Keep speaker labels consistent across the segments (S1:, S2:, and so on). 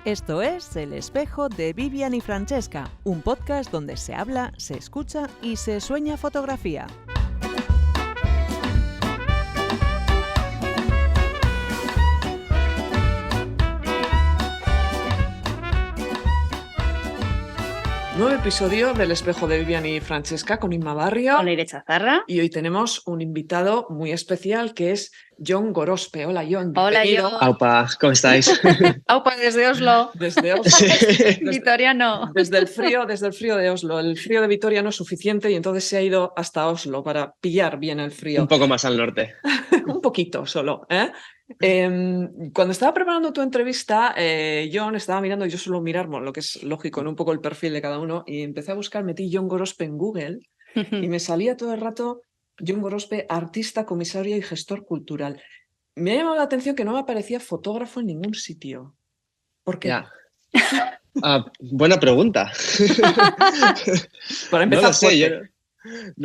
S1: Esto es El Espejo de Vivian y Francesca, un podcast donde se habla, se escucha y se sueña fotografía. Nuevo episodio del Espejo de Vivian y Francesca con Inma Barrio.
S2: Con Leire Chazarra.
S1: Y hoy tenemos un invitado muy especial que es Jon Gorospe. Hola, Jon.
S2: Hola,
S1: bienvenido.
S2: Jon.
S3: Aupa, ¿cómo estáis?
S2: Aupa, desde Oslo.
S1: Desde Oslo.
S3: Sí.
S2: Vitoria no.
S1: Desde el frío de Oslo. El frío de Vitoria no es suficiente y entonces se ha ido hasta Oslo para pillar bien el frío.
S3: Un poco más al norte.
S1: Un poquito solo, ¿eh? Cuando estaba preparando tu entrevista, Jon estaba mirando, yo suelo mirar, bueno, lo que es lógico, en un poco el perfil de cada uno, y empecé a buscar, metí Jon Gorospe en Google y me salía todo el rato Jon Gorospe, artista, comisario y gestor cultural. Me ha llamado la atención que no me aparecía fotógrafo en ningún sitio. ¿Por qué?
S3: Ya. Buena pregunta.
S1: Para empezar,
S3: no lo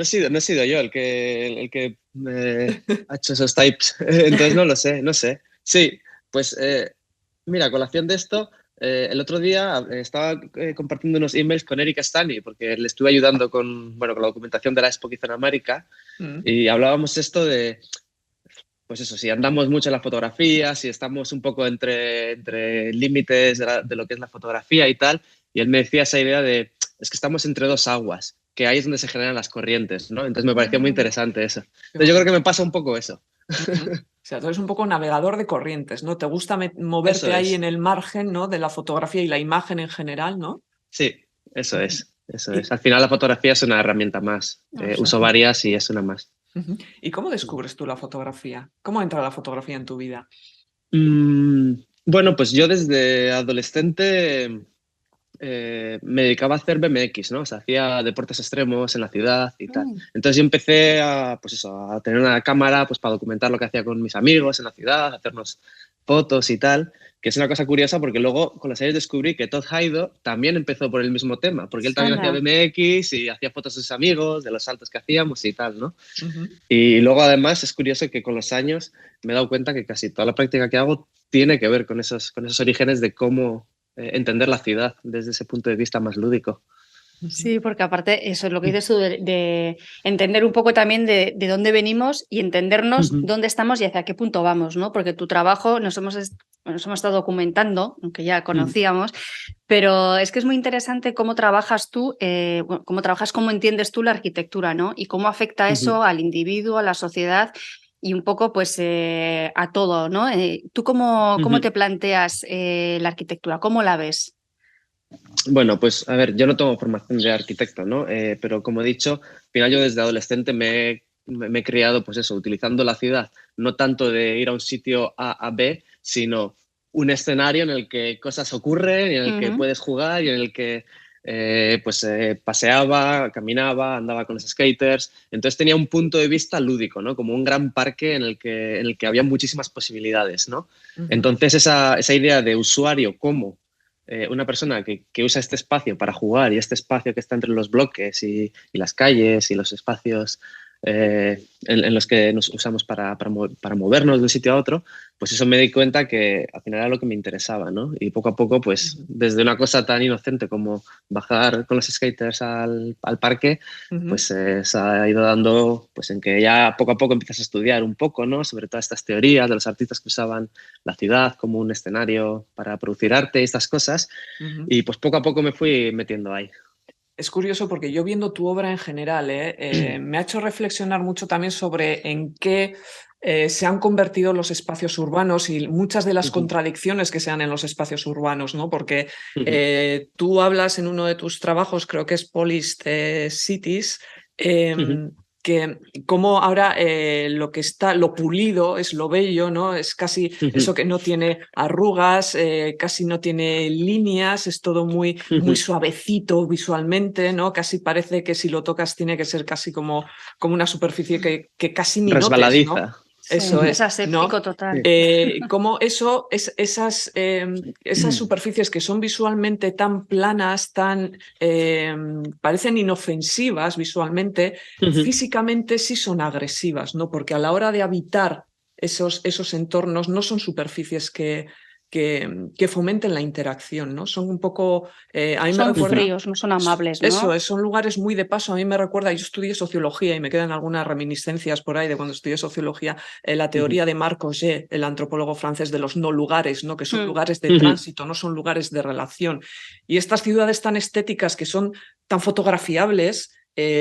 S3: sé, no he sido yo el que ha hecho esos types, entonces no lo sé. Sí, pues mira, a colación de esto, el otro día estaba compartiendo unos emails con Erika Stani, porque le estuve ayudando con la documentación de la Expo que hizo en América, y hablábamos esto de, pues eso, si andamos mucho en la fotografía, si estamos un poco entre límites de lo que es la fotografía y tal, y él me decía esa idea de, es que estamos entre dos aguas, que ahí es donde se generan las corrientes, ¿no? Entonces me pareció muy interesante eso. Entonces yo creo que me pasa un poco eso.
S1: O sea, tú eres un poco navegador de corrientes, ¿no? Te gusta moverte ahí en el margen, ¿no? De la fotografía y la imagen en general, ¿no?
S3: Sí, eso es. Al final la fotografía es una herramienta más. Uso varias y es una más.
S1: ¿Y cómo descubres tú la fotografía? ¿Cómo entra la fotografía en tu vida?
S3: Bueno, pues yo desde adolescente me dedicaba a hacer BMX, ¿no? O sea, hacía deportes extremos en la ciudad y tal. Entonces yo empecé a tener una cámara pues, para documentar lo que hacía con mis amigos en la ciudad, hacernos fotos y tal, que es una cosa curiosa porque luego con las series descubrí que Todd Haido también empezó por el mismo tema, porque él también hacía BMX y hacía fotos de sus amigos, de los saltos que hacíamos y tal, ¿no? Y luego además es curioso que con los años me he dado cuenta que casi toda la práctica que hago tiene que ver con esos orígenes de cómo entender la ciudad desde ese punto de vista más lúdico.
S2: Sí, porque aparte eso es lo que dices tú, de entender un poco también de dónde venimos y entendernos dónde estamos y hacia qué punto vamos, ¿no? Porque tu trabajo nos hemos estado documentando, aunque ya conocíamos, pero es que es muy interesante cómo trabajas tú, cómo entiendes tú la arquitectura, ¿no? Y cómo afecta eso al individuo, a la sociedad y un poco pues a todo, ¿no? ¿Tú cómo te planteas la arquitectura? ¿Cómo la ves?
S3: Bueno, pues a ver, yo no tengo formación de arquitecto, ¿no? Pero como he dicho, al final yo desde adolescente me he criado, pues eso, utilizando la ciudad, no tanto de ir a un sitio A a B, sino un escenario en el que cosas ocurren y en el que puedes jugar y en el que paseaba, caminaba, andaba con los skaters. Entonces tenía un punto de vista lúdico, ¿no? Como un gran parque en el que había muchísimas posibilidades, ¿no? Entonces esa idea de usuario como una persona que usa este espacio para jugar y este espacio que está entre los bloques y las calles y los espacios en los que nos usamos para movernos de un sitio a otro, pues eso me di cuenta que al final era lo que me interesaba, ¿no? Y poco a poco, pues desde una cosa tan inocente como bajar con los skaters al parque, pues se ha ido dando pues en que ya poco a poco empiezas a estudiar un poco, ¿no? Sobre todas estas teorías de los artistas que usaban la ciudad como un escenario para producir arte y estas cosas, y pues poco a poco me fui metiendo ahí.
S1: Es curioso porque yo viendo tu obra en general, me ha hecho reflexionar mucho también sobre en qué se han convertido los espacios urbanos y muchas de las contradicciones que se dan en los espacios urbanos, ¿no? Porque tú hablas en uno de tus trabajos, creo que es Polished Cities, que como ahora lo que está, lo pulido es lo bello, ¿no? Es casi eso que no tiene arrugas, casi no tiene líneas, es todo muy suavecito visualmente, ¿no? Casi parece que si lo tocas tiene que ser casi como una superficie que casi ni
S3: resbaladiza.
S1: Notes, ¿no? Eso es,
S2: aséptico,
S1: ¿no?
S2: total.
S1: Como esas superficies que son visualmente tan planas, parecen inofensivas visualmente, físicamente sí son agresivas, ¿no? Porque a la hora de habitar esos entornos no son superficies que que fomenten la interacción, ¿no? Son un poco... a mí
S2: son
S1: me recuerda,
S2: fríos, no son amables, ¿no?
S1: Eso es, son lugares muy de paso. A mí me recuerda, yo estudié sociología y me quedan algunas reminiscencias por ahí de cuando estudié sociología, la teoría de Marc Augé, el antropólogo francés, de los no lugares, ¿no? Que son lugares de tránsito, no son lugares de relación. Y estas ciudades tan estéticas que son tan fotografiables,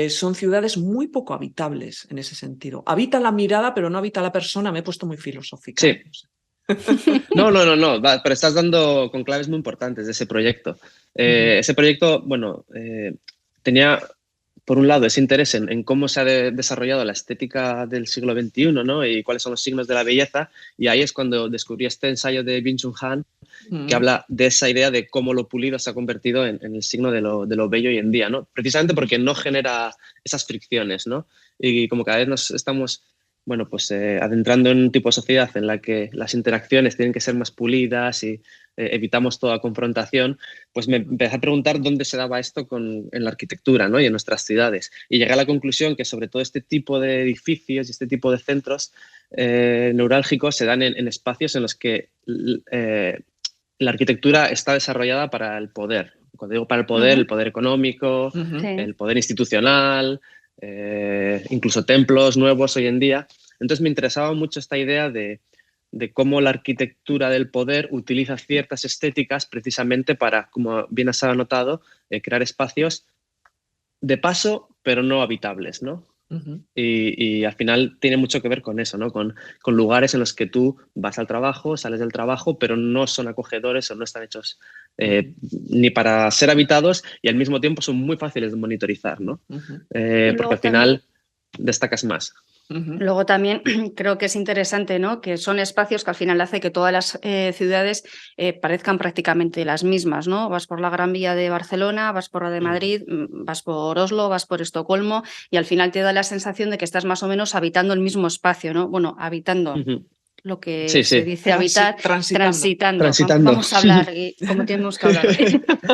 S1: son ciudades muy poco habitables en ese sentido. Habita la mirada, pero no habita la persona. Me he puesto muy filosófica.
S3: Sí. No, pero estás dando con claves muy importantes de ese proyecto. Ese proyecto, bueno, tenía, por un lado, ese interés en cómo se ha desarrollado la estética del siglo XXI, ¿no? Y cuáles son los signos de la belleza. Y ahí es cuando descubrí este ensayo de Byung-Chul Han, que habla de esa idea de cómo lo pulido se ha convertido en el signo de lo bello hoy en día, ¿no? Precisamente porque no genera esas fricciones, ¿no? Y como cada vez nos estamos... bueno, pues adentrando en un tipo de sociedad en la que las interacciones tienen que ser más pulidas y evitamos toda confrontación, pues me empecé a preguntar dónde se daba esto en la arquitectura, ¿no? Y en nuestras ciudades. Y llegué a la conclusión que sobre todo este tipo de edificios y este tipo de centros neurálgicos se dan en espacios en los que la arquitectura está desarrollada para el poder. Cuando digo para el poder económico, el poder institucional... incluso templos nuevos hoy en día. Entonces me interesaba mucho esta idea de cómo la arquitectura del poder utiliza ciertas estéticas precisamente para, como bien has anotado, crear espacios de paso, pero no habitables, ¿no? Y al final tiene mucho que ver con eso, ¿no? Con lugares en los que tú vas al trabajo, sales del trabajo, pero no son acogedores o no están hechos ni para ser habitados y al mismo tiempo son muy fáciles de monitorizar, ¿no? Porque al final destacas más.
S2: Luego también creo que es interesante, ¿no? Que son espacios que al final hace que todas las ciudades parezcan prácticamente las mismas, ¿no? Vas por la Gran Vía de Barcelona, vas por la de Madrid, vas por Oslo, vas por Estocolmo y al final te da la sensación de que estás más o menos habitando el mismo espacio, ¿no? Bueno, habitando. Lo que se dice habitar, transitando. Vamos a hablar como tenemos que hablar.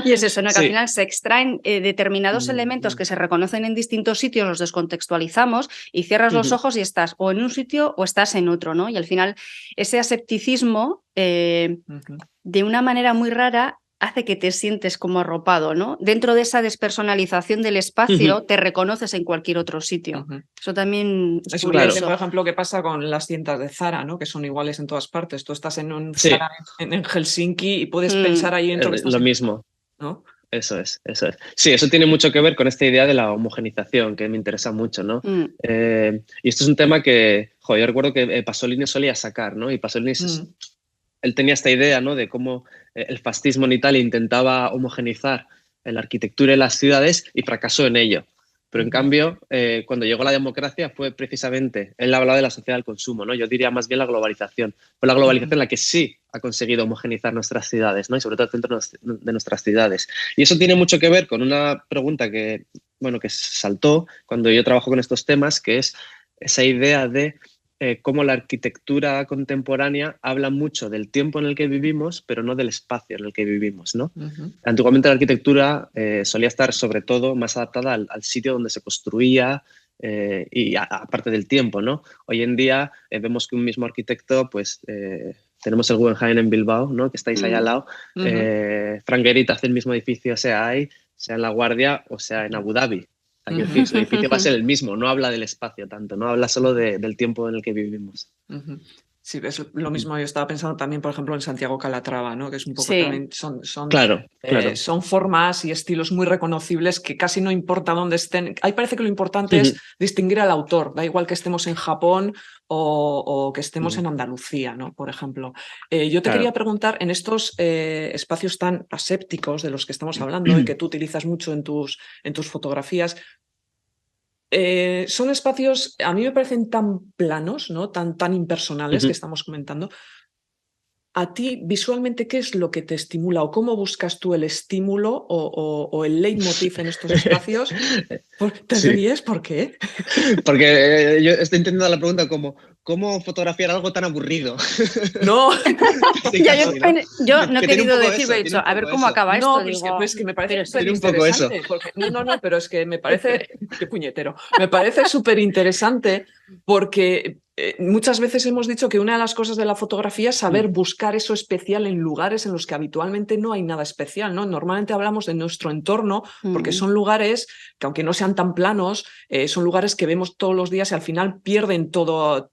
S2: Y es eso, ¿no? Que al final se extraen determinados elementos que se reconocen en distintos sitios, los descontextualizamos y cierras los ojos y estás o en un sitio o estás en otro, ¿no? Y al final ese asepticismo, de una manera muy rara, hace que te sientes como arropado, ¿no? Dentro de esa despersonalización del espacio, te reconoces en cualquier otro sitio. Eso también es curioso.
S1: Por ejemplo, ¿qué pasa con las tiendas de Zara, ¿no? Que son iguales en todas partes? Tú estás en un Zara en Helsinki y puedes pensar ahí dentro que estás
S3: lo mismo,
S1: ¿no?
S3: Eso es. Sí, eso tiene mucho que ver con esta idea de la homogenización, que me interesa mucho, ¿no? Y esto es un tema que, yo recuerdo que Pasolini solía sacar, ¿no? Y Pasolini él tenía esta idea, ¿no? De cómo el fascismo en Italia intentaba homogeneizar la arquitectura de las ciudades y fracasó en ello. Pero en cambio, cuando llegó la democracia fue precisamente, él hablaba de la sociedad del consumo, ¿no? Yo diría más bien la globalización. Fue la globalización la que sí ha conseguido homogeneizar nuestras ciudades, ¿no? Y sobre todo el centro de nuestras ciudades. Y eso tiene mucho que ver con una pregunta que saltó cuando yo trabajo con estos temas, que es esa idea de cómo la arquitectura contemporánea habla mucho del tiempo en el que vivimos, pero no del espacio en el que vivimos, ¿no? Antiguamente la arquitectura solía estar sobre todo más adaptada al sitio donde se construía y aparte del tiempo, ¿no? Hoy en día vemos que un mismo arquitecto, pues tenemos el Guggenheim en Bilbao, ¿no? Que estáis ahí al lado. Frank Gehry hace el mismo edificio, sea ahí, sea en La Guardia o sea en Abu Dhabi. El edificio va a ser el mismo, no habla del espacio tanto, no habla solo del tiempo en el que vivimos.
S1: Sí, es lo mismo. Yo estaba pensando también, por ejemplo, en Santiago Calatrava, ¿no? Que es un poco también son formas y estilos muy reconocibles que casi no importa dónde estén. Ahí parece que lo importante es distinguir al autor, da igual que estemos en Japón o que estemos en Andalucía, ¿no? Por ejemplo. Yo te quería preguntar, en estos espacios tan asépticos de los que estamos hablando y que tú utilizas mucho en tus fotografías, son espacios, a mí me parecen tan planos, ¿no? tan impersonales que estamos comentando. ¿A ti visualmente qué es lo que te estimula o cómo buscas tú el estímulo o el leitmotiv en estos espacios? ¿Te ríes? ¿Por qué?
S3: Porque yo estoy entendiendo la pregunta como ¿cómo fotografiar algo tan aburrido?
S1: No,
S2: yo no he querido decir, he dicho, a ver cómo acaba esto.
S1: No,
S2: digo,
S1: es que me parece
S3: tiene un poco eso.
S1: porque, no, pero es que me parece, qué puñetero, me parece súper interesante porque muchas veces hemos dicho que una de las cosas de la fotografía es saber buscar eso especial en lugares en los que habitualmente no hay nada especial, ¿no? Normalmente hablamos de nuestro entorno porque son lugares que, aunque no sean tan planos, son lugares que vemos todos los días y al final pierden toda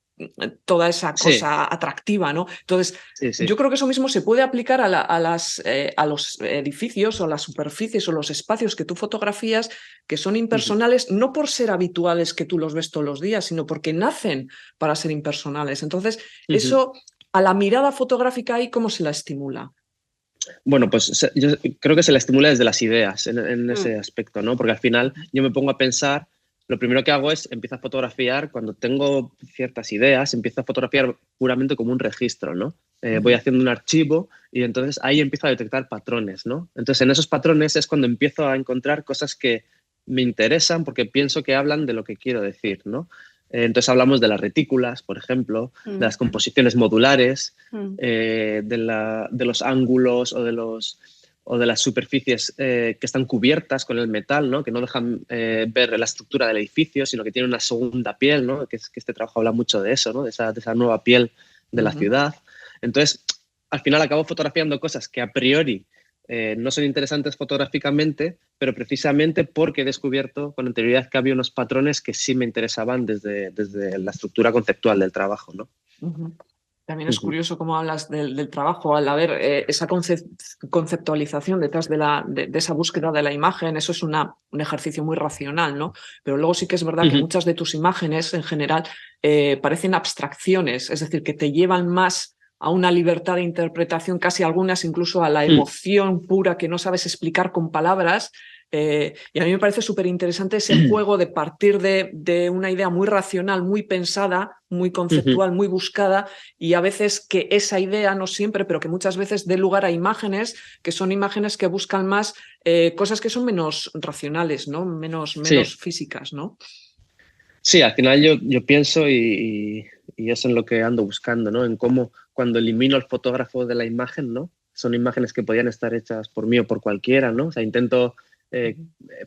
S1: esa cosa atractiva, ¿no? Entonces, yo creo que eso mismo se puede aplicar a los edificios o las superficies o los espacios que tú fotografías, que son impersonales, no por ser habituales que tú los ves todos los días, sino porque nacen para ser impersonales. Entonces, eso, a la mirada fotográfica ahí, ¿cómo se la estimula?
S3: Bueno, pues yo creo que se la estimula desde las ideas en ese aspecto, ¿no? Porque al final yo me pongo a pensar, lo primero que hago es empiezo a fotografiar, cuando tengo ciertas ideas, empiezo a fotografiar puramente como un registro, ¿no? Voy haciendo un archivo y entonces ahí empiezo a detectar patrones, ¿no? Entonces en esos patrones es cuando empiezo a encontrar cosas que me interesan porque pienso que hablan de lo que quiero decir, ¿no? Entonces hablamos de las retículas, por ejemplo, de las composiciones modulares, de los ángulos o de las superficies que están cubiertas con el metal, ¿no? Que no dejan ver la estructura del edificio, sino que tiene una segunda piel, ¿no? Que este trabajo habla mucho de eso, ¿no? De esa nueva piel de la ciudad. Entonces, al final acabo fotografiando cosas que a priori no son interesantes fotográficamente, pero precisamente porque he descubierto con anterioridad que había unos patrones que sí me interesaban desde la estructura conceptual del trabajo, ¿no?
S1: También es curioso cómo hablas del trabajo, al haber esa conceptualización detrás de esa búsqueda de la imagen. Eso es un ejercicio muy racional, ¿no? Pero luego sí que es verdad que muchas de tus imágenes en general parecen abstracciones, es decir, que te llevan más a una libertad de interpretación, casi algunas incluso a la emoción pura que no sabes explicar con palabras. Y a mí me parece súper interesante ese juego de partir de una idea muy racional, muy pensada, muy conceptual, muy buscada, y a veces que esa idea, no siempre, pero que muchas veces dé lugar a imágenes que son imágenes que buscan más cosas que son menos racionales, ¿no? menos físicas, ¿no?
S3: Sí, al final yo pienso y es en lo que ando buscando, ¿no? En cómo cuando elimino al fotógrafo de la imagen, ¿no? Son imágenes que podían estar hechas por mí o por cualquiera, ¿no? O sea, intento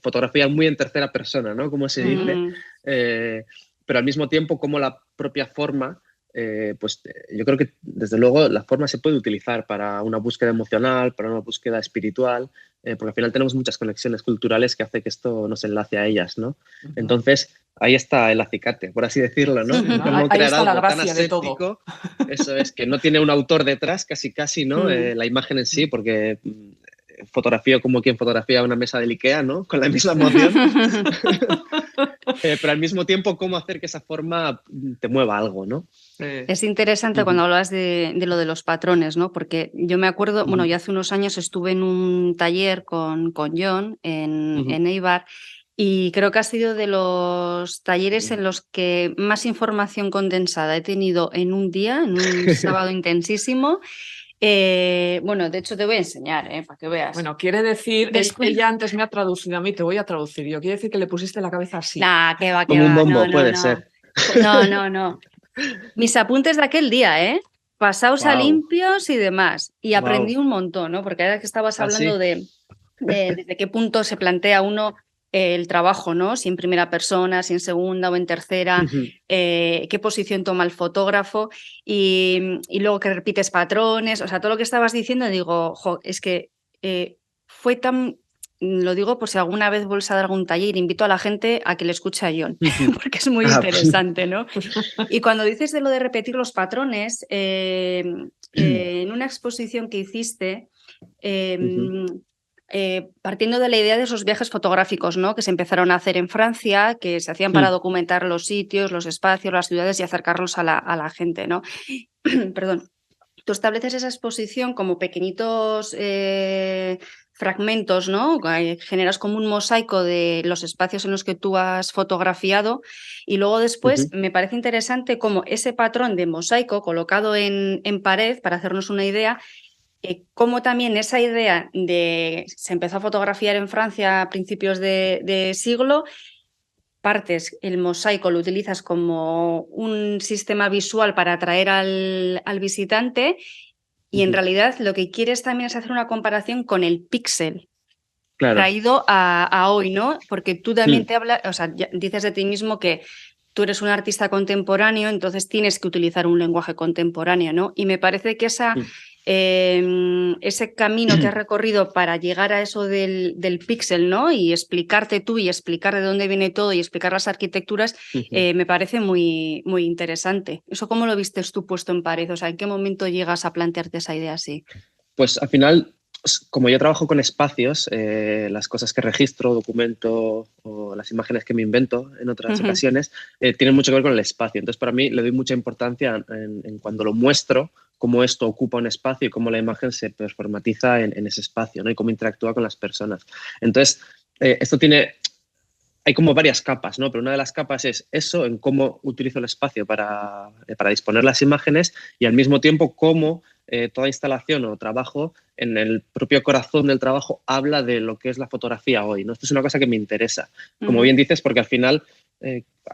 S3: fotografiar muy en tercera persona, ¿no? Como se dice. Pero al mismo tiempo, como la propia forma, pues yo creo que desde luego la forma se puede utilizar para una búsqueda emocional, para una búsqueda espiritual, porque al final tenemos muchas conexiones culturales que hace que esto nos enlace a ellas, ¿no? Entonces, ahí está el acicate, por así decirlo, ¿no? Cómo crear algo tan aséptico, eso es, que no tiene un autor detrás, casi, ¿no? La imagen en sí, porque fotografío como quien fotografía una mesa del IKEA, ¿no? Con la misma emoción. Pero al mismo tiempo, cómo hacer que esa forma te mueva algo, ¿no?
S2: Es interesante cuando hablas de lo de los patrones, ¿no? Porque yo me acuerdo, bueno, ya hace unos años estuve en un taller con John en Eibar, y creo que ha sido de los talleres en los que más información condensada he tenido en un día, en un sábado intensísimo. Bueno, de hecho te voy a enseñar, para que veas.
S1: Bueno, quiere decir, ella antes me ha traducido a mí, te voy a traducir yo. Quiere decir que le pusiste la cabeza así.
S2: Nah, que va,
S3: Como un bombo,
S2: no,
S3: puede ser.
S2: No. Mis apuntes de aquel día, pasados a limpios y demás. Y aprendí un montón, ¿no? Porque ahora que estabas hablando de desde qué punto se plantea uno el trabajo, ¿no? Si en primera persona, si en segunda o en tercera, qué posición toma el fotógrafo y luego que repites patrones, o sea, todo lo que estabas diciendo, digo, es que fue tan... Lo digo por si alguna vez vuelves a dar algún taller, invito a la gente a que le escuche a John, porque es muy interesante, ¿no? Y cuando dices de lo de repetir los patrones, en una exposición que hiciste, partiendo de la idea de esos viajes fotográficos, ¿no? Que se empezaron a hacer en Francia, que se hacían para documentar los sitios, los espacios, las ciudades y acercarlos a la gente, ¿no? Perdón. Tú estableces esa exposición como pequeñitos fragmentos, ¿no? Generas como un mosaico de los espacios en los que tú has fotografiado, y luego después me parece interesante cómo ese patrón de mosaico colocado en pared, para hacernos una idea, cómo también esa idea de se empezó a fotografiar en Francia a principios de siglo, partes, el mosaico lo utilizas como un sistema visual para atraer al visitante y en realidad lo que quieres también es hacer una comparación con el píxel traído a hoy, ¿no? Porque tú también te hablas, o sea, dices de ti mismo que tú eres un artista contemporáneo, entonces tienes que utilizar un lenguaje contemporáneo, ¿no? Y me parece que ese camino que has recorrido para llegar a eso del píxel, ¿no? Y explicarte tú y explicar de dónde viene todo y explicar las arquitecturas, me parece muy, muy interesante. ¿Eso cómo lo vistes tú puesto en pared? O sea, ¿en qué momento llegas a plantearte esa idea así?
S3: Pues al final, como yo trabajo con espacios, las cosas que registro, documento o las imágenes que me invento en otras ocasiones, tienen mucho que ver con el espacio. Entonces, para mí le doy mucha importancia en cuando lo muestro, cómo esto ocupa un espacio y cómo la imagen se performatiza en ese espacio, ¿no? Y cómo interactúa con las personas. Entonces, esto hay como varias capas, ¿no? Pero una de las capas es eso, en cómo utilizo el espacio para disponer las imágenes y al mismo tiempo cómo toda instalación o trabajo en el propio corazón del trabajo habla de lo que es la fotografía hoy, ¿no? Esto es una cosa que me interesa. Como bien dices, porque al final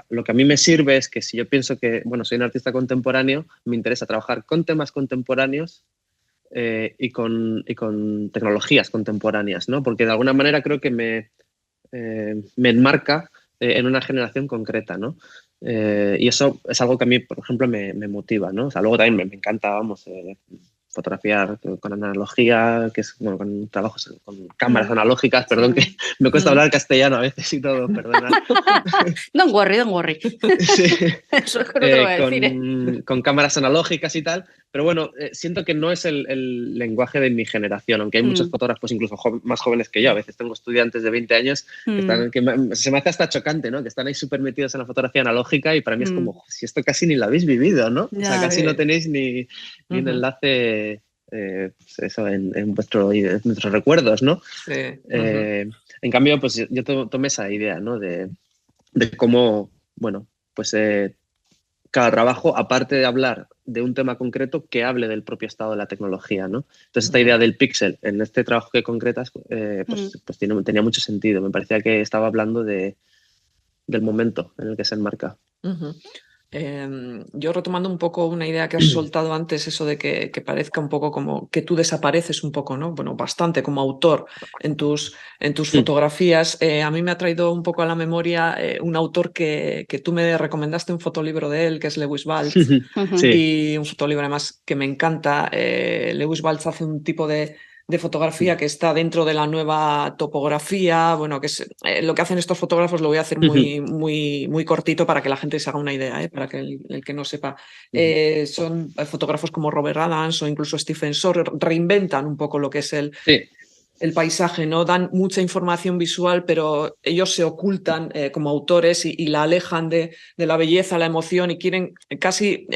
S3: lo que a mí me sirve es que si yo pienso que, bueno, soy un artista contemporáneo, me interesa trabajar con temas contemporáneos y con tecnologías contemporáneas, ¿no? Porque de alguna manera creo que me enmarca en una generación concreta, ¿no? Y eso es algo que a mí, por ejemplo, me motiva, ¿no? O sea, luego también me encanta, vamos, fotografiar con analogía, que es, bueno, con trabajos con cámaras analógicas, perdón, que me cuesta hablar castellano a veces y todo, perdona.
S2: Don't worry.
S3: Sí.
S2: Eso es lo que te voy a decir.
S3: Con cámaras analógicas y tal, pero bueno, siento que no es el lenguaje de mi generación, aunque hay muchos fotógrafos incluso más jóvenes que yo. A veces tengo estudiantes de 20 años que se me hace hasta chocante, ¿no? Que están ahí súper metidos en la fotografía analógica y para mí es como, si esto casi ni lo habéis vivido, ¿no? O sea, casi no tenéis ni un enlace pues eso, en vuestros recuerdos, ¿no?
S1: Sí.
S3: En cambio, pues yo tomé esa idea, ¿no? De cómo, bueno, pues cada trabajo, aparte de hablar de un tema concreto, que hable del propio estado de la tecnología, ¿no? Entonces, esta idea del píxel en este trabajo que concretas, pues tenía mucho sentido. Me parecía que estaba hablando del momento en el que se enmarca.
S1: Yo retomando un poco una idea que has soltado antes, eso de que parezca un poco como que tú desapareces un poco, ¿no? Bueno, bastante como autor en tus fotografías. A mí me ha traído un poco a la memoria un autor que tú me recomendaste un fotolibro de él, que es Lewis Baltz, y un fotolibro además que me encanta. Lewis Baltz hace un tipo de fotografía que está dentro de la nueva topografía, bueno, que es lo que hacen estos fotógrafos. Lo voy a hacer muy cortito para que la gente se haga una idea, para que el que no sepa. Son fotógrafos como Robert Adams o incluso Stephen Shore, reinventan un poco lo que es el paisaje, ¿no? Dan mucha información visual, pero ellos se ocultan como autores y la alejan de la belleza, la emoción, y quieren casi...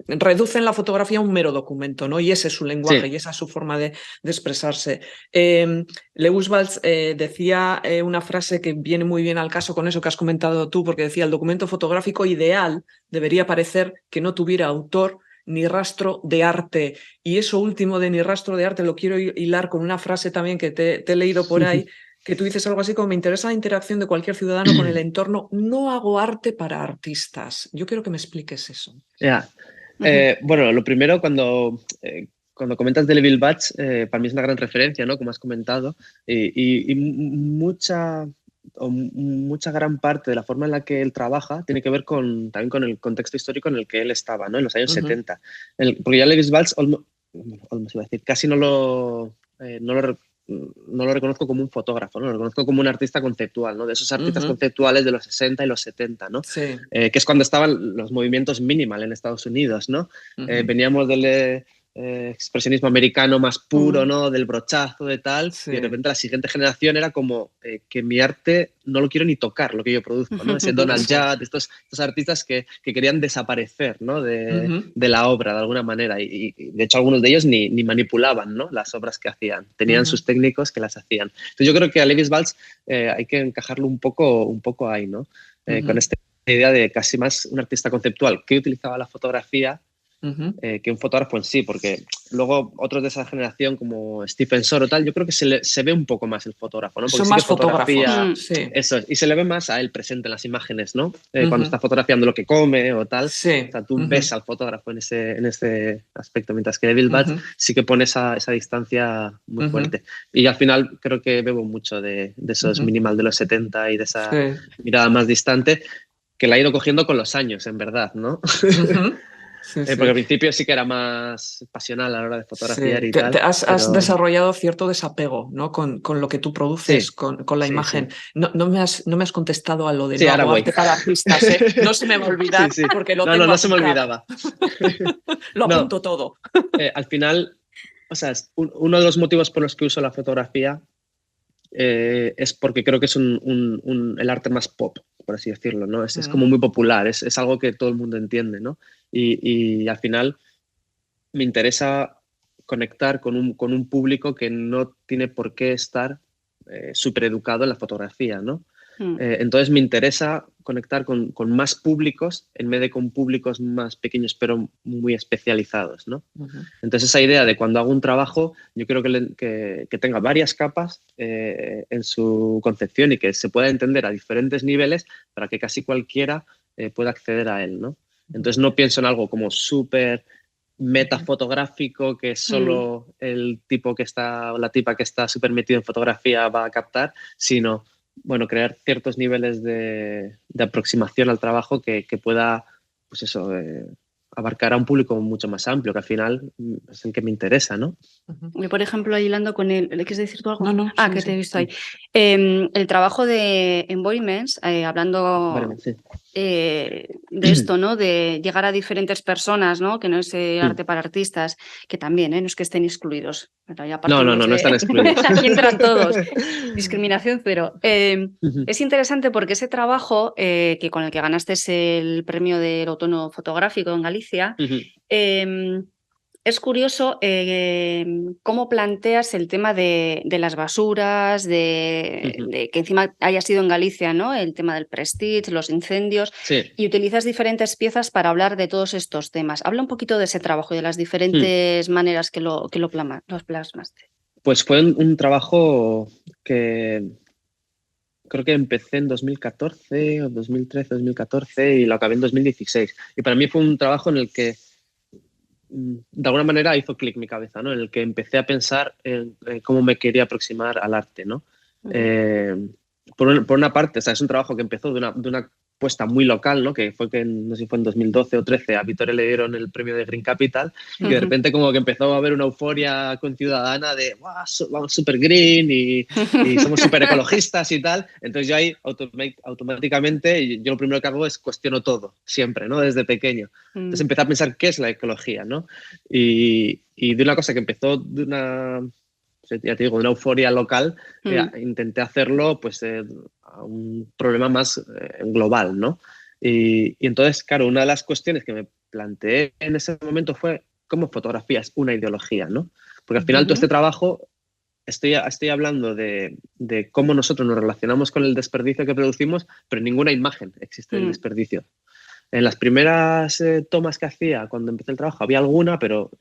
S1: reducen la fotografía a un mero documento, ¿no? Y ese es su lenguaje y esa es su forma de expresarse. Lewis Baltz decía una frase que viene muy bien al caso con eso que has comentado tú, porque decía: el documento fotográfico ideal debería parecer que no tuviera autor ni rastro de arte. Y eso último de ni rastro de arte lo quiero hilar con una frase también que te he leído por ahí, que tú dices algo así como: me interesa la interacción de cualquier ciudadano con el entorno, no hago arte para artistas. Yo quiero que me expliques eso.
S3: Bueno, lo primero, cuando comentas de Lewis Baltz, para mí es una gran referencia, ¿no? Como has comentado, y mucha gran parte de la forma en la que él trabaja tiene que ver también con el contexto histórico en el que él estaba, ¿no? En los años 70. Porque ya Lewis Baltz, iba a decir, casi no lo reconozco como un fotógrafo, ¿no? Lo reconozco como un artista conceptual, ¿no? De esos artistas conceptuales de los 60 y los 70, ¿no?
S1: Sí.
S3: Que es cuando estaban los movimientos minimal en Estados Unidos, ¿no? Veníamos del expresionismo americano más puro, ¿no? Del brochazo, de tal, y de repente la siguiente generación era como que mi arte no lo quiero ni tocar, lo que yo produzco, ¿no? Ese Donald Judd, estos artistas que querían desaparecer, ¿no? de la obra de alguna manera, y de hecho algunos de ellos ni manipulaban, ¿no? Las obras que hacían, tenían sus técnicos que las hacían. Entonces yo creo que a Lewis Baltz hay que encajarlo un poco ahí, ¿no? Con esta idea de casi más un artista conceptual que utilizaba la fotografía que un fotógrafo en sí, porque luego otros de esa generación como Stephen Shore o tal, yo creo que se ve un poco más el fotógrafo, ¿no? Porque
S1: Son
S3: sí que
S1: más fotógrafos, sí.
S3: eso es, y se le ve más a él presente en las imágenes, ¿no? Cuando está fotografiando lo que come o tal,
S1: sí.
S3: O sea, tú ves al fotógrafo en ese aspecto, mientras que David Batts sí que pone esa distancia muy fuerte. Y al final creo que bebo mucho de esos minimal de los 70 y de esa mirada más distante, que la ha ido cogiendo con los años, en verdad, ¿no?
S1: Sí,
S3: porque al principio sí que era más pasional a la hora de fotografiar y tal.
S1: Has desarrollado cierto desapego, ¿no? Con lo que tú produces, con la imagen.
S3: Sí.
S1: No me has contestado a lo de
S3: no
S1: hago arte para artistas, ¿eh? No se me va a olvidar porque lo tengo
S3: no se me olvidaba.
S1: Lo apunto todo.
S3: Al final, o sea, uno de los motivos por los que uso la fotografía es porque creo que es el arte más pop, por así decirlo, ¿no? Es como muy popular, es algo que todo el mundo entiende, ¿no? Y al final me interesa conectar con un público que no tiene por qué estar súper educado en la fotografía, ¿no? Entonces me interesa conectar con más públicos en vez de con públicos más pequeños pero muy especializados, ¿no? Entonces esa idea de cuando hago un trabajo, yo creo que tenga varias capas en su concepción y que se pueda entender a diferentes niveles para que casi cualquiera pueda acceder a él, ¿no? Entonces no pienso en algo como súper metafotográfico que solo el tipo que está o la tipa que está súper metido en fotografía va a captar, sino, bueno, crear ciertos niveles de aproximación al trabajo que pueda, pues eso, abarcar a un público mucho más amplio, que al final es el que me interesa, ¿no?
S2: Yo, por ejemplo, hilando con ¿le quieres decir tú algo?
S1: No.
S2: Que te he visto ahí. El trabajo de Embodiments, hablando de esto, ¿no? De llegar a diferentes personas, ¿no? Que no es arte para artistas, que también, no es que estén excluidos. Pero ya
S3: no están excluidos.
S2: Aquí entran todos. Discriminación cero. Es interesante porque ese trabajo, que con el que ganaste el premio del Outono Fotográfico en Galicia, es curioso cómo planteas el tema de las basuras, de que encima haya sido en Galicia, ¿no? El tema del Prestige, los incendios, y utilizas diferentes piezas para hablar de todos estos temas. Habla un poquito de ese trabajo y de las diferentes maneras que los plasmaste.
S3: Pues fue un trabajo que creo que empecé en 2014 o 2013, 2014 y lo acabé en 2016. Y para mí fue un trabajo en el que de alguna manera hizo clic mi cabeza, ¿no? En el que empecé a pensar en cómo me quería aproximar al arte, ¿no? Por una parte, o sea, es un trabajo que empezó de una puesta muy local, ¿no? Que fue no sé si fue en 2012 o 13, a Vittorio le dieron el premio de Green Capital y de repente como que empezó a haber una euforia conciudadana de vamos super green y somos súper ecologistas y tal. Entonces yo ahí automáticamente, yo lo primero que hago es cuestiono todo, siempre, ¿no? Desde pequeño. Entonces empecé a pensar qué es la ecología, ¿no? Y de una cosa que empezó de ya te digo, una euforia local, intenté hacerlo pues a un problema más global, ¿no? Y entonces, claro, una de las cuestiones que me planteé en ese momento fue cómo fotografía es una ideología, ¿no? Porque al final todo este trabajo estoy hablando de cómo nosotros nos relacionamos con el desperdicio que producimos, pero en ninguna imagen existe el desperdicio. En las primeras tomas que hacía cuando empecé el trabajo había alguna, pero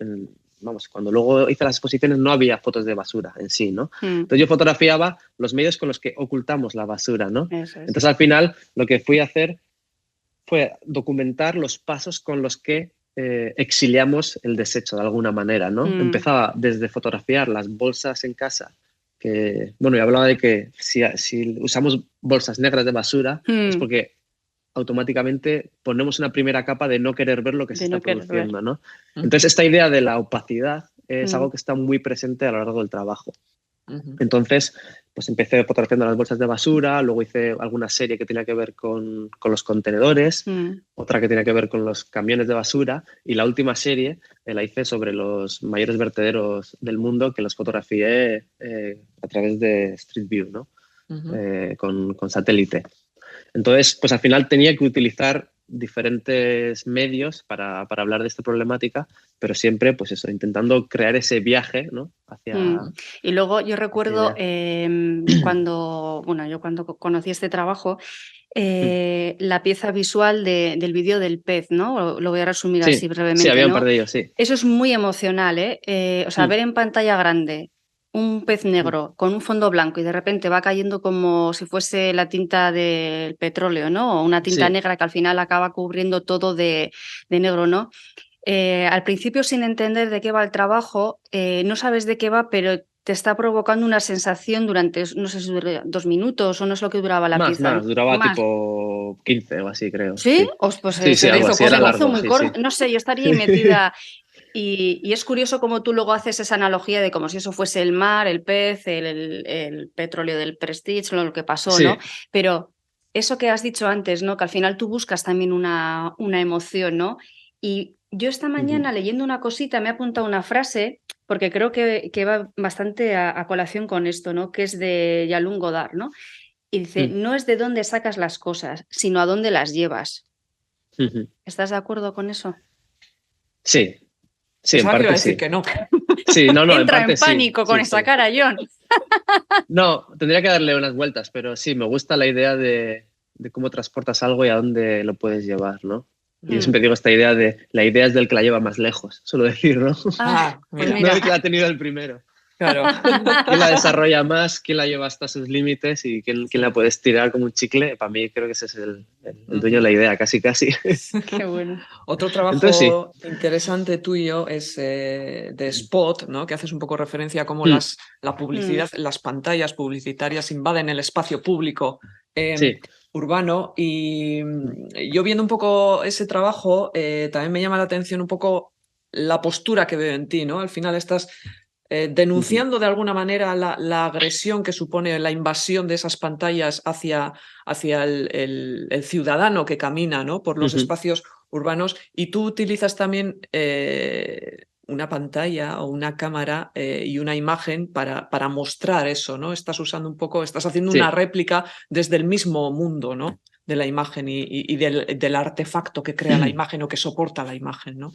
S3: cuando luego hice las exposiciones no había fotos de basura en sí, ¿no? Entonces yo fotografiaba los medios con los que ocultamos la basura, ¿no? Entonces al final lo que fui a hacer fue documentar los pasos con los que exiliamos el desecho de alguna manera, ¿no? Empezaba desde fotografiar las bolsas en casa, que, bueno, y hablaba de que si usamos bolsas negras de basura es porque automáticamente ponemos una primera capa de no querer ver lo que se está produciendo, ¿no? Entonces esta idea de la opacidad es algo que está muy presente a lo largo del trabajo. Entonces, pues empecé fotografiando las bolsas de basura, luego hice alguna serie que tenía que ver con los contenedores, otra que tenía que ver con los camiones de basura y la última serie la hice sobre los mayores vertederos del mundo que los fotografié a través de Street View, ¿no? Con satélite. Entonces, pues al final tenía que utilizar diferentes medios para hablar de esta problemática, pero siempre, pues eso, intentando crear ese viaje, ¿no?
S2: Y luego yo recuerdo cuando conocí este trabajo, la pieza visual del vídeo del pez, ¿no? Lo voy a resumir así brevemente.
S3: Sí, había un
S2: ¿no?
S3: par de ellos, sí.
S2: Eso es muy emocional, ¿eh? O sea, ver en pantalla grande un pez negro con un fondo blanco y de repente va cayendo como si fuese la tinta del petróleo, ¿no? O una tinta negra que al final acaba cubriendo todo de negro, ¿no? Al principio, sin entender de qué va el trabajo, no sabes de qué va, pero te está provocando una sensación durante, no sé si dura 2 minutos o no es lo que duraba la pieza.
S3: Más, duraba tipo 15 o así, creo.
S2: ¿Sí? Pues
S3: sí, algo así, era largo.
S2: Muy corto. No sé, yo estaría ahí metida. Y es curioso cómo tú luego haces esa analogía de como si eso fuese el mar, el pez, el petróleo del Prestige, lo que pasó, ¿no? Pero eso que has dicho antes, ¿no? Que al final tú buscas también una emoción, ¿no? Y yo esta mañana leyendo una cosita me he apuntado una frase, porque creo que va bastante a colación con esto, ¿no? Que es de Jean-Luc Godard, ¿no? Y dice, no es de dónde sacas las cosas, sino a dónde las llevas. ¿Estás de acuerdo con eso?
S3: Sí, en
S1: parte
S3: parte
S1: decir
S3: sí.
S1: que no.
S3: Sí, no,
S2: Entra
S3: en parte
S2: en pánico con esa cara, John.
S3: No, tendría que darle unas vueltas, pero sí, me gusta la idea de cómo transportas algo y a dónde lo puedes llevar, ¿no? Y yo siempre digo esta idea de la idea es del que la lleva más lejos, suelo decir, ¿no?
S1: Mira.
S3: No el que la ha tenido el primero.
S1: Claro.
S3: ¿Quién la desarrolla más? ¿Quién la lleva hasta sus límites? ¿Y quién la puede estirar como un chicle? Para mí creo que ese es el dueño de la idea, casi.
S2: Qué bueno.
S1: Otro trabajo interesante tuyo es de Spot, ¿no? Que haces un poco referencia a cómo la publicidad, las pantallas publicitarias invaden el espacio público urbano. Y yo viendo un poco ese trabajo, también me llama la atención un poco la postura que veo en ti, ¿no? Al final estás denunciando de alguna manera la agresión que supone la invasión de esas pantallas hacia el ciudadano que camina, ¿no? Por los espacios urbanos, y tú utilizas también una pantalla o una cámara y una imagen para mostrar eso, ¿no? Estás usando un poco, estás haciendo una réplica desde el mismo mundo, ¿no? De la imagen y del artefacto que crea la imagen o que soporta la imagen, ¿no?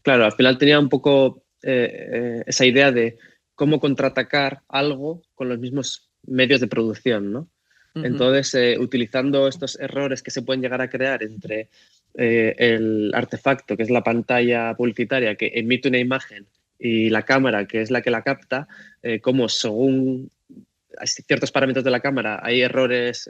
S3: Claro, al final tenía un poco esa idea de cómo contraatacar algo con los mismos medios de producción, ¿no? Entonces, utilizando estos errores que se pueden llegar a crear entre el artefacto, que es la pantalla publicitaria que emite una imagen, y la cámara, que es la que la capta, como según ciertos parámetros de la cámara hay errores,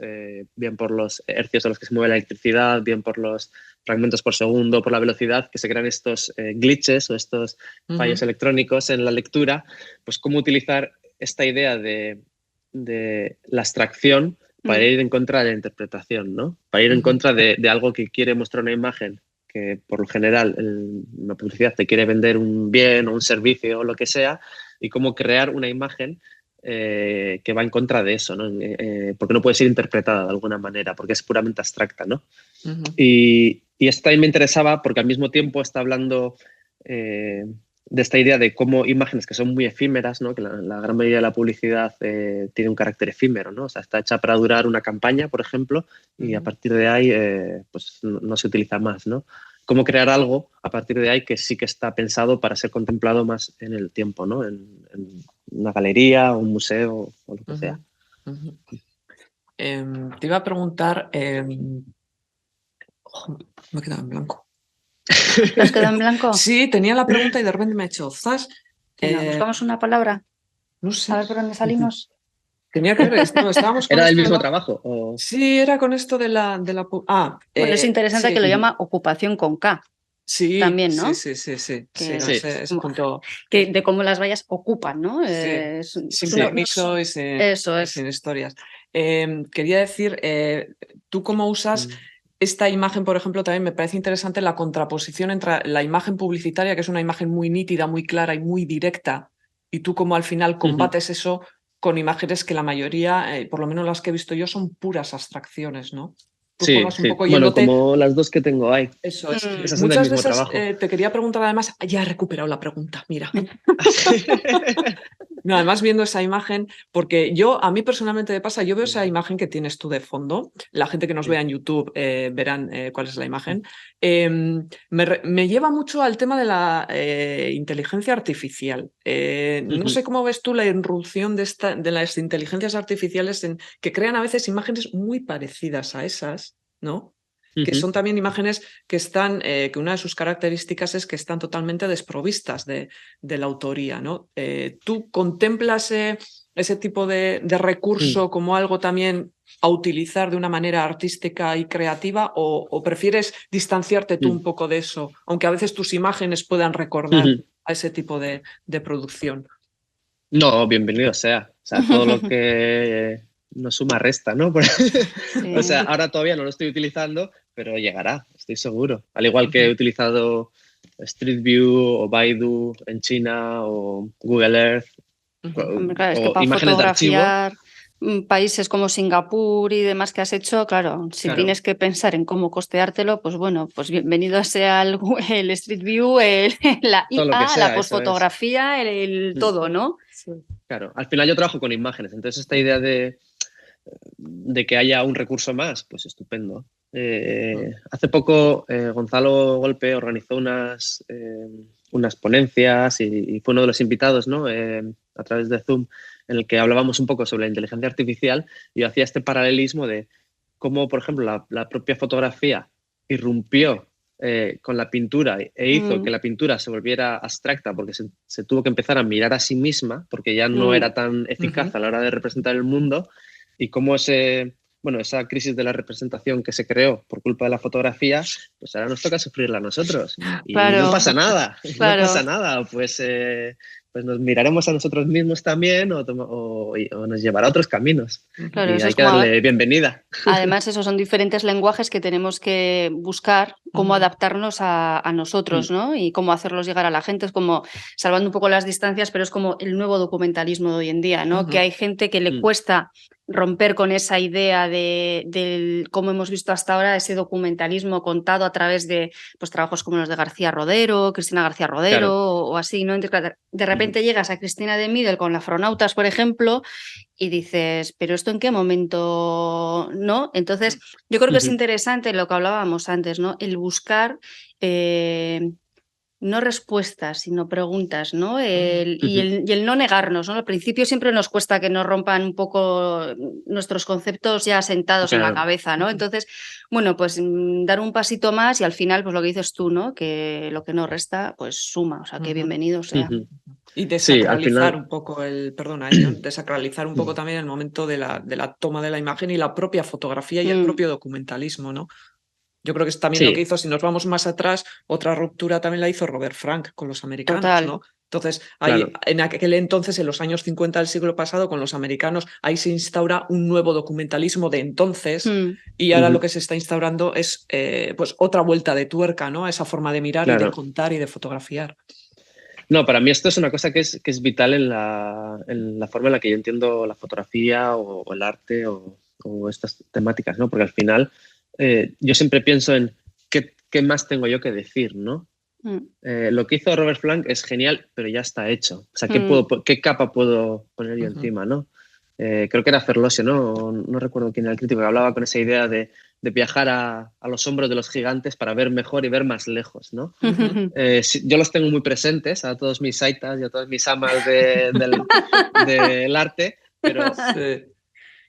S3: bien por los hercios a los que se mueve la electricidad, bien por los fragmentos por segundo, por la velocidad, que se crean estos glitches o estos fallos electrónicos en la lectura, pues cómo utilizar esta idea de la abstracción para ir en contra de la interpretación, ¿no? Para ir en contra de algo que quiere mostrar una imagen, que por lo general una publicidad te quiere vender un bien o un servicio o lo que sea, y cómo crear una imagen que va en contra de eso, ¿no? Porque no puede ser interpretada de alguna manera, porque es puramente abstracta, ¿no? Y esto también me interesaba porque al mismo tiempo está hablando de esta idea de cómo imágenes que son muy efímeras, ¿no? Que la gran mayoría de la publicidad tiene un carácter efímero, ¿no? O sea, está hecha para durar una campaña, por ejemplo, y a partir de ahí pues no se utiliza más, ¿no? Cómo crear algo a partir de ahí que sí que está pensado para ser contemplado más en el tiempo, ¿no? En una galería, un museo o lo que sea.
S1: Te iba a preguntar... me he quedado en blanco.
S2: ¿Te has quedado en blanco?
S1: Sí, tenía la pregunta y de repente me ha hecho zas.
S2: ¿Buscamos una palabra?
S1: No sé.
S2: A ver por dónde salimos.
S1: Tenía que ver esto, estábamos con
S3: ¿Era del mismo trabajo? ¿O?
S1: Sí, era con esto de la...
S2: Bueno, es interesante que lo llama ocupación con K.
S1: Sí,
S2: también, ¿no?
S1: Sí.
S2: Que,
S1: punto...
S2: de cómo las vallas ocupan, ¿no?
S1: Sin permiso y sin historias. Quería decir, tú cómo usas esta imagen, por ejemplo, también me parece interesante la contraposición entre la imagen publicitaria, que es una imagen muy nítida, muy clara y muy directa, y tú cómo al final combates eso con imágenes que la mayoría, por lo menos las que he visto yo, son puras abstracciones, ¿no?
S3: Sí,
S1: un poco
S3: bueno, como las dos que tengo ahí.
S1: Eso es.
S3: Esas son
S1: Muchas
S3: del mismo
S1: veces
S3: trabajo.
S1: te quería preguntar además, ya he recuperado la pregunta, mira. No, además viendo esa imagen, porque a mí personalmente me pasa, yo veo esa imagen que tienes tú de fondo, la gente que nos vea en YouTube verán cuál es la imagen, me lleva mucho al tema de la inteligencia artificial. No sé cómo ves tú la irrupción de las inteligencias artificiales que crean a veces imágenes muy parecidas a esas, ¿no? Que son también imágenes que que una de sus características es que están totalmente desprovistas de la autoría, ¿no? ¿Tú contemplas ese tipo de recurso como algo también a utilizar de una manera artística y creativa o prefieres distanciarte tú un poco de eso, aunque a veces tus imágenes puedan recordar a ese tipo de producción?
S3: No, bienvenido sea. O sea, todo lo que no suma resta, ¿no?
S2: Sí.
S3: O sea, ahora todavía no lo estoy utilizando, pero llegará, estoy seguro. Al igual que he utilizado Street View o Baidu en China o Google Earth
S2: Hombre, claro, es que
S3: o
S2: para
S3: imágenes de archivo.
S2: fotografiar países como Singapur y demás que has hecho, claro, si tienes que pensar en cómo costeártelo, pues bueno, pues bienvenido sea el Street View, la
S3: Todo lo que
S2: IA,
S3: sea,
S2: la
S3: eso es.
S2: postfotografía, el todo, ¿no?
S1: Sí.
S3: Claro, al final yo trabajo con imágenes, entonces esta idea de que haya un recurso más, pues estupendo. Hace poco Gonzalo Golpe organizó unas ponencias y fue uno de los invitados, ¿no? A través de Zoom, en el que hablábamos un poco sobre la inteligencia artificial y yo hacía este paralelismo de cómo, por ejemplo, la propia fotografía irrumpió con la pintura e hizo que la pintura se volviera abstracta porque se tuvo que empezar a mirar a sí misma porque ya no era tan eficaz a la hora de representar el mundo, y cómo esa crisis de la representación que se creó por culpa de la fotografía, pues ahora nos toca sufrirla a nosotros. Y
S2: Claro,
S3: no pasa nada,
S2: claro.
S3: no pasa nada. Pues nos miraremos a nosotros mismos también o nos llevará a otros caminos.
S2: Claro,
S3: Y
S2: eso
S3: hay
S2: es
S3: que
S2: como
S3: darle bienvenida.
S2: Además, esos son diferentes lenguajes que tenemos que buscar cómo adaptarnos a nosotros, ¿no? Y cómo hacerlos llegar a la gente. Es como, salvando un poco las distancias, pero es como el nuevo documentalismo de hoy en día, ¿no? Que hay gente que le cuesta romper con esa idea de cómo hemos visto hasta ahora ese documentalismo contado a través de pues, trabajos como los de García Rodero, Cristina García Rodero,
S3: Claro.
S2: o así, ¿no? Entonces, de repente llegas a Cristina de Middel con Afronautas, por ejemplo, y dices, ¿pero esto en qué momento no? Entonces, yo creo que es interesante lo que hablábamos antes, ¿no? El buscar no respuestas, sino preguntas, ¿no? Y el no negarnos, ¿no? Al principio siempre nos cuesta que nos rompan un poco nuestros conceptos ya sentados en la cabeza, ¿no? Entonces, bueno, pues dar un pasito más y al final, pues lo que dices tú, ¿no? Que lo que no resta, pues suma, o sea, que bienvenido sea.
S1: Y desacralizar
S3: final...
S1: un poco John, desacralizar un poco también el momento de la toma de la imagen y la propia fotografía y el propio documentalismo, ¿no? Yo creo que es también lo que hizo, si nos vamos más atrás, otra ruptura también la hizo Robert Frank con los americanos,
S2: Total.
S1: ¿no? Entonces, ahí, en aquel entonces, en los años 50 del siglo pasado, con los americanos, ahí se instaura un nuevo documentalismo de entonces y ahora lo que se está instaurando es pues otra vuelta de tuerca, ¿no? A esa forma de mirar y de contar y de fotografiar.
S3: No, para mí esto es una cosa que es vital en la forma en la que yo entiendo la fotografía o el arte o estas temáticas, ¿no? Porque al final yo siempre pienso en qué más tengo yo que decir, ¿no? Lo que hizo Robert Frank es genial, pero ya está hecho. O sea, ¿qué capa puedo poner yo encima, no? Creo que era Ferlosio, ¿no? No recuerdo quién era el crítico, que hablaba con esa idea de viajar a los hombros de los gigantes para ver mejor y ver más lejos, ¿no? Yo los tengo muy presentes a todos mis saitas y a todos mis amas del arte, pero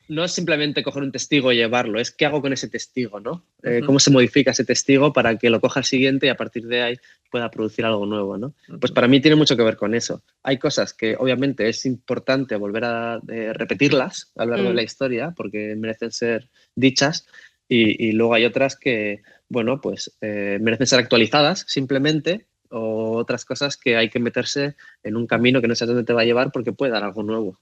S3: no es simplemente coger un testigo y llevarlo, es qué hago con ese testigo, ¿no? Cómo se modifica ese testigo para que lo coja el siguiente y a partir de ahí pueda producir algo nuevo, ¿no? Pues para mí tiene mucho que ver con eso. Hay cosas que obviamente es importante volver a repetirlas a lo largo de la historia porque merecen ser dichas y luego hay otras que, bueno, pues merecen ser actualizadas simplemente, o otras cosas que hay que meterse en un camino que no sé dónde te va a llevar porque puede dar algo nuevo.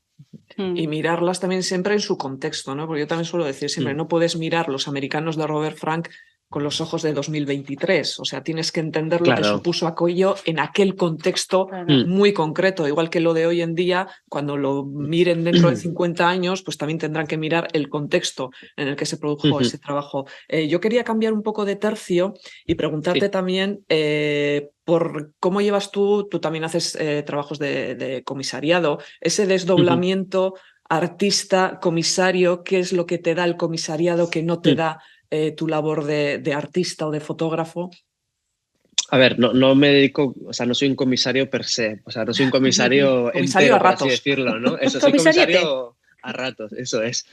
S1: Y mirarlas también siempre en su contexto, ¿no? Porque yo también suelo decir siempre, no puedes mirar los americanos de Robert Frank con los ojos de 2023. O sea, tienes que entender lo
S3: Claro.
S1: que supuso aquello en aquel contexto muy concreto. Igual que lo de hoy en día, cuando lo miren dentro de 50 años, pues también tendrán que mirar el contexto en el que se produjo ese trabajo. Yo quería cambiar un poco de tercio y preguntarte también por cómo llevas tú también haces trabajos de comisariado, ese desdoblamiento artista, comisario, ¿qué es lo que te da el comisariado que no te da tu labor de artista o de fotógrafo?
S3: A ver, no me dedico, o sea, no soy un comisario per se, o sea, no soy un comisario entero,
S1: a
S3: por así
S1: ratos.
S3: decirlo, ¿no? Eso, soy comisario a ratos, eso es.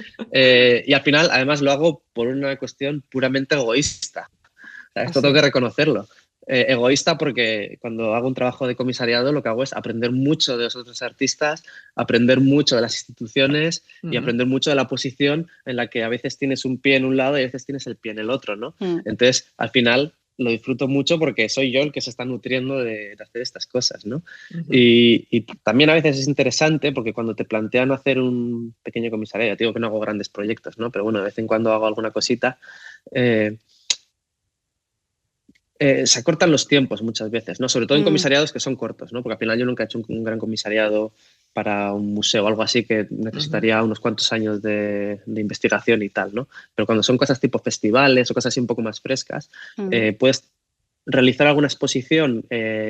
S3: Y al final, además, lo hago por una cuestión puramente egoísta. O sea, esto tengo que reconocerlo. Egoísta porque cuando hago un trabajo de comisariado lo que hago es aprender mucho de los otros artistas, aprender mucho de las instituciones y aprender mucho de la posición en la que a veces tienes un pie en un lado y a veces tienes el pie en el otro, ¿no? Entonces, al final lo disfruto mucho porque soy yo el que se está nutriendo de hacer estas cosas, ¿no? Y también a veces es interesante porque cuando te plantean hacer un pequeño comisariado, ya te digo que no hago grandes proyectos, ¿no? Pero bueno, de vez en cuando hago alguna cosita. Se acortan los tiempos muchas veces, ¿no? Sobre todo en comisariados que son cortos, ¿no? Porque al final yo nunca he hecho un gran comisariado para un museo o algo así que necesitaría unos cuantos años de investigación y tal, ¿no? Pero cuando son cosas tipo festivales o cosas así un poco más frescas, puedes realizar alguna exposición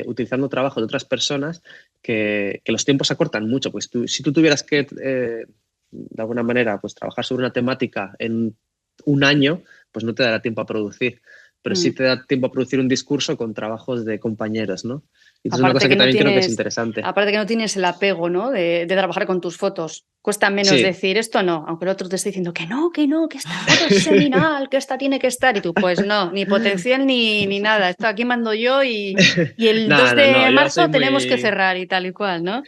S3: utilizando trabajo de otras personas que los tiempos se acortan mucho. Pues si tú tuvieras que, de alguna manera, pues trabajar sobre una temática en un año, pues no te dará tiempo a producir. Pero sí te da tiempo a producir un discurso con trabajos de compañeros, ¿no? Y es una cosa que también creo que es interesante.
S2: Aparte que no tienes el apego, ¿no? De trabajar con tus fotos. Cuesta menos decir esto no, aunque el otro te esté diciendo que no, que esta foto es seminal, que esta tiene que estar. Y tú, pues no, ni potencial ni nada. Esto aquí mando yo y el 2 de marzo tenemos que cerrar y tal y cual, ¿no?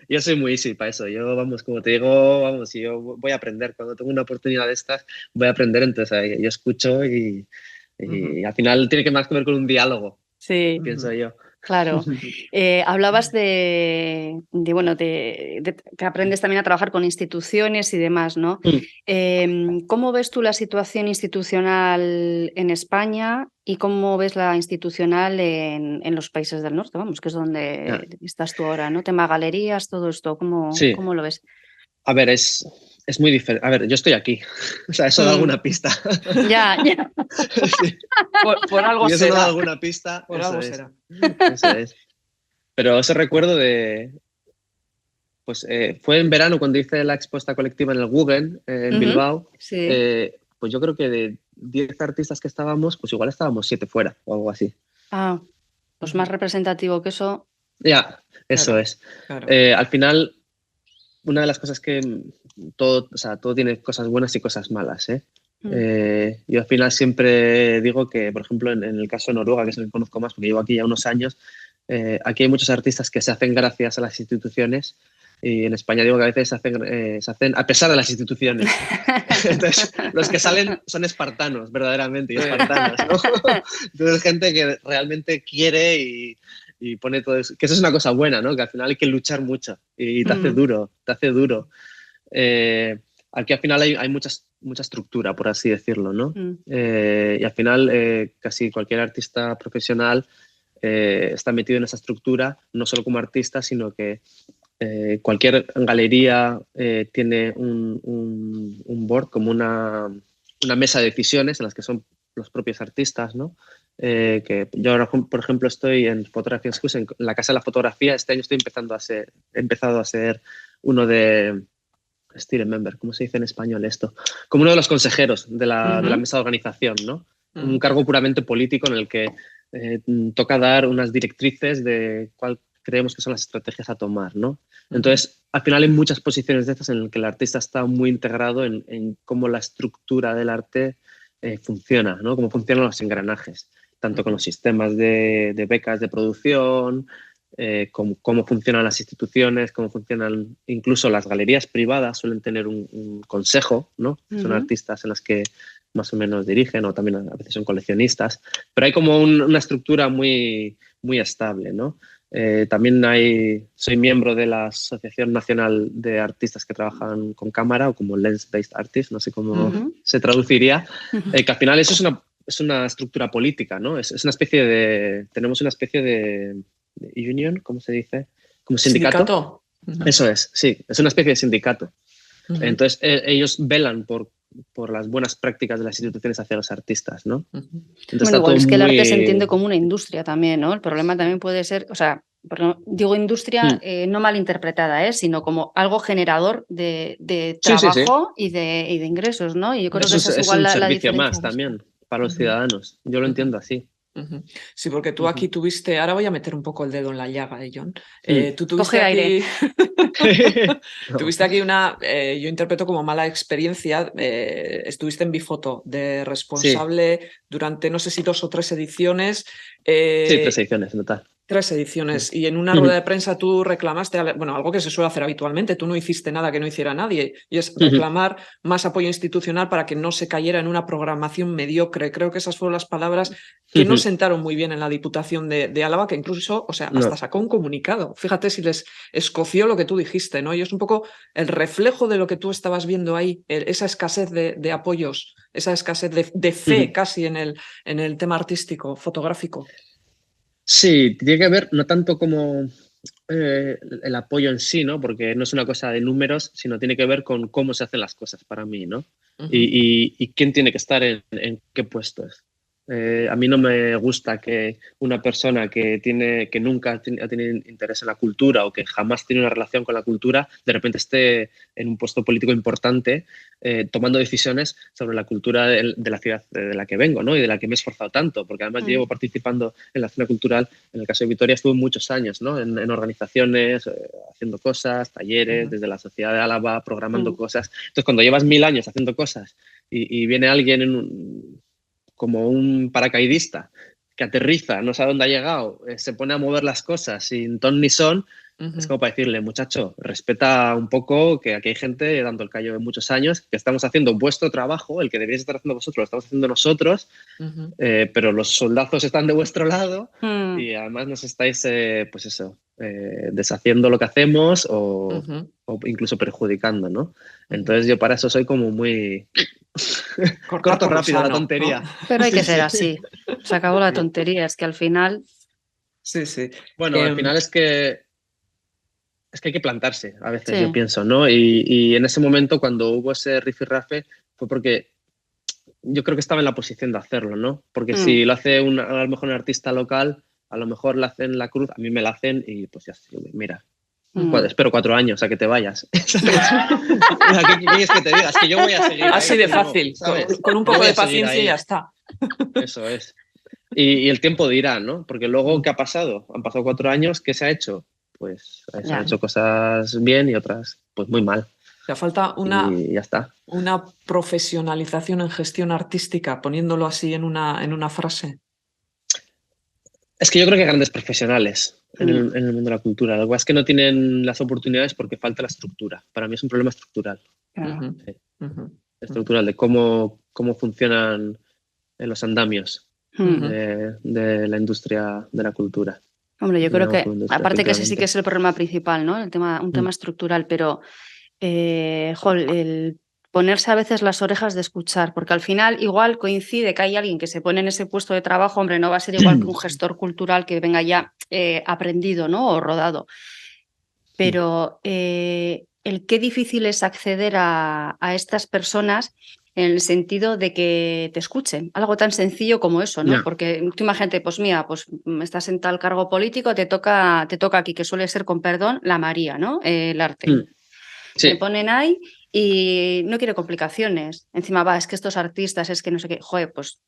S3: Yo soy muy easy para eso. Yo, vamos, como te digo, vamos, yo voy a aprender. Cuando tengo una oportunidad de estas, voy a aprender. Entonces yo escucho y al final tiene que más que ver con un diálogo, pienso yo.
S2: Claro. Hablabas de que aprendes también a trabajar con instituciones y demás, ¿no? ¿Cómo ves tú la situación institucional en España y cómo ves la institucional en los países del norte? Vamos, que es donde estás tú ahora, ¿no? Tema galerías, todo esto, ¿cómo lo ves?
S3: A ver, es muy diferente. A ver, yo estoy aquí. O sea, eso da alguna pista.
S2: Ya.
S3: Sí.
S1: Por algo
S3: será.
S1: será.
S3: Eso da alguna pista.
S1: Por algo será.
S3: Eso es. Pero ese recuerdo de... Pues fue en verano cuando hice la expuesta colectiva en el Guggen, en Bilbao.
S2: Sí.
S3: Pues yo creo que de 10 artistas que estábamos, pues igual estábamos 7 fuera o algo así.
S2: Ah, pues más representativo que eso.
S3: Ya, eso
S1: Claro,
S3: es.
S1: claro.
S3: Al final, una de las cosas que todo tiene cosas buenas y cosas malas, ¿eh? Yo al final siempre digo que, por ejemplo, en el caso de Noruega, que es el que conozco más porque llevo aquí ya unos años, aquí hay muchos artistas que se hacen gracias a las instituciones y en España digo que a veces se hacen a pesar de las instituciones. Entonces, los que salen son espartanos, verdaderamente, y espartanas, ¿no? Entonces, gente que realmente quiere y pone todo eso, que eso es una cosa buena, ¿no? Que al final hay que luchar mucho y te hace duro, aquí al final hay mucha estructura, por así decirlo, ¿no? Y al final casi cualquier artista profesional está metido en esa estructura, no solo como artista, sino que cualquier galería tiene un board, como una mesa de decisiones en las que son los propios artistas, ¿no? Que yo ahora, por ejemplo, estoy en Photography Excuse, en la Casa de la Fotografía. Este año estoy he empezado a ser uno de... Steering member, ¿cómo se dice en español esto? Como uno de los consejeros de la mesa de organización, ¿no? Un cargo puramente político en el que toca dar unas directrices de cuál creemos que son las estrategias a tomar, ¿no? Entonces, al final hay muchas posiciones de estas en las que el artista está muy integrado en cómo la estructura del arte funciona, ¿no? Cómo funcionan los engranajes, tanto con los sistemas de becas de producción, cómo funcionan las instituciones, cómo funcionan incluso las galerías privadas. Suelen tener un consejo, ¿no? Son artistas en las que más o menos dirigen, o también a veces son coleccionistas, pero hay como una estructura muy, muy estable, ¿no? También soy miembro de la Asociación Nacional de Artistas que trabajan con cámara, o como Lens-Based Artists, no sé cómo se traduciría, que al final eso es es una estructura política, ¿no? Es una especie de... Tenemos una especie de union, ¿cómo se dice? Como sindicato. Eso es, sí, es una especie de sindicato. Entonces, ellos velan por las buenas prácticas de las instituciones hacia los artistas, ¿no?
S2: Entonces, bueno, igual es que el arte se entiende como una industria también, ¿no? El problema también puede ser, o sea, digo industria no malinterpretada, sino como algo generador de trabajo y de ingresos, ¿no? Y yo creo que esa es igual
S3: un
S2: la
S3: servicio
S2: diferencia
S3: más también para los ciudadanos. Yo lo entiendo así.
S1: Sí, porque tú aquí tuviste, ahora voy a meter un poco el dedo en la llaga, Jon. Tú tuviste
S2: Coge
S1: aquí,
S2: aire.
S1: tuviste aquí una, yo interpreto como mala experiencia, estuviste en Bifoto de responsable durante no sé si 2 o 3 ediciones.
S3: Sí, 3 ediciones en total.
S1: 3 ediciones. Y en una rueda de prensa tú reclamaste, bueno, algo que se suele hacer habitualmente, tú no hiciste nada que no hiciera nadie, y es reclamar más apoyo institucional para que no se cayera en una programación mediocre. Creo que esas fueron las palabras que no sentaron muy bien en la Diputación de Álava, que incluso, o sea, hasta sacó un comunicado. Fíjate si les escoció lo que tú dijiste, ¿no? Y es un poco el reflejo de lo que tú estabas viendo ahí, esa escasez de apoyos, esa escasez de fe casi en el tema artístico, fotográfico.
S3: Sí, tiene que ver no tanto como el apoyo en sí, ¿no? Porque no es una cosa de números, sino tiene que ver con cómo se hacen las cosas para mí, ¿no? Y quién tiene que estar en qué puestos. A mí no me gusta que una persona que nunca ha tenido interés en la cultura o que jamás tiene una relación con la cultura, de repente esté en un puesto político importante tomando decisiones sobre la cultura de la ciudad de la que vengo, ¿no? Y de la que me he esforzado tanto, porque además llevo participando en la escena cultural. En el caso de Vitoria estuve muchos años, ¿no? En organizaciones, haciendo cosas, talleres, desde la Sociedad de Álava, programando cosas. Entonces, cuando llevas 1000 años haciendo cosas y viene alguien como un paracaidista que aterriza, no sabe dónde ha llegado, se pone a mover las cosas sin ton ni son, es como para decirle, muchacho, respeta un poco que aquí hay gente dando el callo de muchos años, que estamos haciendo vuestro trabajo, el que deberíais estar haciendo vosotros, lo estamos haciendo nosotros, pero los soldazos están de vuestro lado y además nos estáis, pues eso, deshaciendo lo que hacemos o incluso perjudicando, ¿no? Entonces yo para eso soy como muy... Corto rápido la tontería.
S2: ¿no? Pero hay que ser así. Se acabó la tontería, es que al final...
S1: Sí.
S3: Bueno, al final es que hay que plantarse, a veces yo pienso, ¿no? Y en ese momento, cuando hubo ese rifirrafe, fue porque yo creo que estaba en la posición de hacerlo, ¿no? Porque si lo hace a lo mejor un artista local, a lo mejor le hacen la cruz, a mí me la hacen y pues ya, mira, espero 4 años a que te vayas. ¿Qué quieres que te diga? Es que yo voy a seguir.
S1: Así de fácil, con un poco de paciencia y ya está.
S3: Eso es. Y el tiempo dirá, ¿no? Porque luego, ¿qué ha pasado? Han pasado 4 años, ¿qué se ha hecho? Pues se han hecho cosas bien y otras pues muy mal.
S1: Te falta
S3: y ya está.
S1: una profesionalización en gestión artística, poniéndolo así en una frase.
S3: Es que yo creo que hay grandes profesionales en el mundo de la cultura. Lo que pasa es que no tienen las oportunidades porque falta la estructura. Para mí es un problema estructural. Estructural de cómo funcionan los andamios de la industria de la cultura.
S2: Hombre, yo creo que, aparte que ese sí que es el problema principal, ¿no? Un tema estructural, pero el ponerse a veces las orejas de escuchar, porque al final igual coincide que hay alguien que se pone en ese puesto de trabajo, hombre, no va a ser igual que un gestor cultural que venga ya aprendido, ¿no? O rodado. Pero el qué difícil es acceder a estas personas en el sentido de que te escuchen, algo tan sencillo como eso, ¿no? Porque tú imagínate, pues mira, pues estás en tal cargo político, te toca aquí, que suele ser, con perdón, la María, ¿no? El arte. Me ponen ahí y no quiero complicaciones. Encima es que estos artistas, es que no sé qué, joder, pues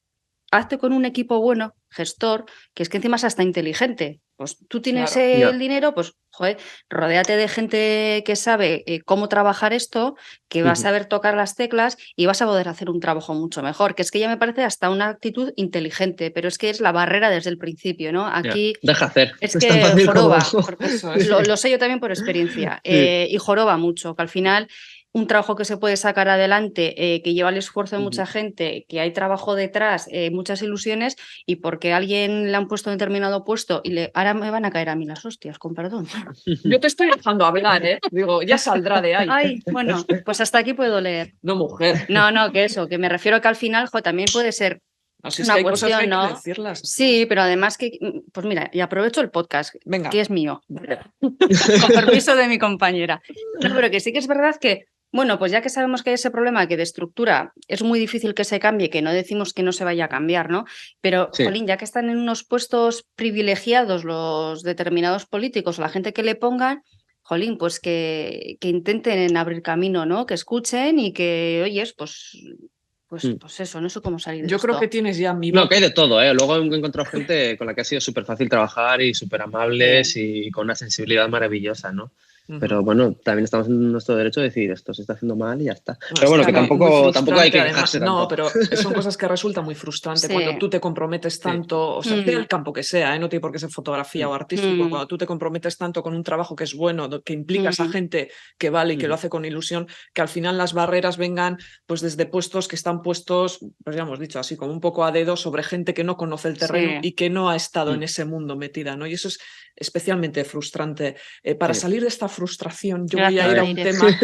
S2: hazte con un equipo bueno, gestor, que es que encima es hasta inteligente. Pues tú tienes el dinero, pues joder, rodéate de gente que sabe cómo trabajar esto, que va a saber tocar las teclas y vas a poder hacer un trabajo mucho mejor. Que es que ya me parece hasta una actitud inteligente, pero es que es la barrera desde el principio, ¿no? Aquí
S3: deja hacer.
S2: Es que joroba, lo sé yo también por experiencia, y joroba mucho, que al final un trabajo que se puede sacar adelante, que lleva el esfuerzo de mucha gente, que hay trabajo detrás, muchas ilusiones, y porque a alguien le han puesto en determinado puesto y ahora me van a caer a mí las hostias, con perdón.
S1: Yo te estoy dejando hablar, ¿eh? Digo, ya saldrá de ahí.
S2: Ay, bueno, pues hasta aquí puedo leer.
S1: No, mujer.
S2: No, que eso, que me refiero que al final, también puede ser
S1: No, si
S2: Es
S1: es que
S2: una
S1: hay cosas que hay
S2: cuestión,
S1: que
S2: ¿no?
S1: decirlas.
S2: Sí, pero además que, pues mira, y aprovecho el podcast,
S1: Venga.
S2: que es mío, con permiso de mi compañera. No, pero que sí que es verdad que, bueno, pues ya que sabemos que hay ese problema que de estructura es muy difícil que se cambie, que no decimos que no se vaya a cambiar, ¿no? Pero,
S3: Sí.
S2: jolín, ya que están en unos puestos privilegiados los determinados políticos o la gente que le pongan, jolín, pues que intenten abrir camino, ¿no? Que escuchen y que, oyes, pues eso, no sé cómo salir de
S1: Yo creo
S2: esto.
S1: que tienes ya mi
S3: No,
S1: voto.
S3: que hay de todo, ¿eh? Luego he encontrado gente con la que ha sido súper fácil trabajar y súper amables y con una sensibilidad maravillosa, ¿no? Pero bueno, también estamos en nuestro derecho de decir esto se está haciendo mal y ya está.
S1: No,
S3: Pero bueno, que
S1: muy
S3: tampoco hay que
S1: frustrante,
S3: quejarse
S1: además. No,
S3: tanto.
S1: pero son cosas que resultan muy frustrantes cuando
S2: Sí.
S1: tú te comprometes tanto, o sea, sea el campo que sea, no tiene por qué ser fotografía o artístico, cuando tú te comprometes tanto con un trabajo que es bueno, que implica a esa gente que vale y que lo hace con ilusión, que al final las barreras vengan pues desde puestos que están puestos, pues ya hemos dicho, así como un poco a dedo sobre gente que no conoce el terreno
S2: Sí.
S1: y que no ha estado en ese mundo metida, ¿no? Y eso es especialmente frustrante. Para
S3: Sí.
S1: salir de esta frustración, yo
S2: Gracias,
S1: voy a ir a un tema...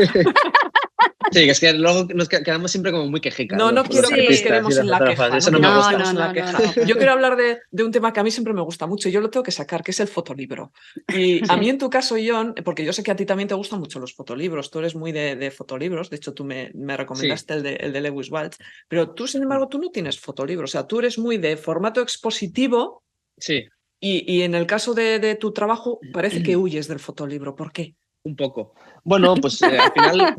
S3: Sí, es que luego nos quedamos siempre como muy quejicas.
S1: No, no
S3: los
S1: quiero que nos
S3: artistas
S1: quedemos
S3: y las
S1: en la
S3: fotógrafas.
S1: queja.
S3: Eso
S1: No
S3: no me
S1: quiero que
S3: gusta.
S1: estemos en la queja.
S2: No.
S1: Yo quiero hablar de un tema que a mí siempre me gusta mucho y yo lo tengo que sacar, que es el fotolibro. Y a mí en tu caso, John, porque yo sé que a ti también te gustan mucho los fotolibros, tú eres muy de fotolibros, de hecho tú me
S3: Sí.
S1: recomendaste el de Lewis Waltz, pero tú, sin embargo, tú no tienes fotolibros, o sea, tú eres muy de formato expositivo
S3: Sí.
S1: y en el caso de tu trabajo parece que huyes del fotolibro. ¿Por qué?
S3: Un poco. Bueno, pues al final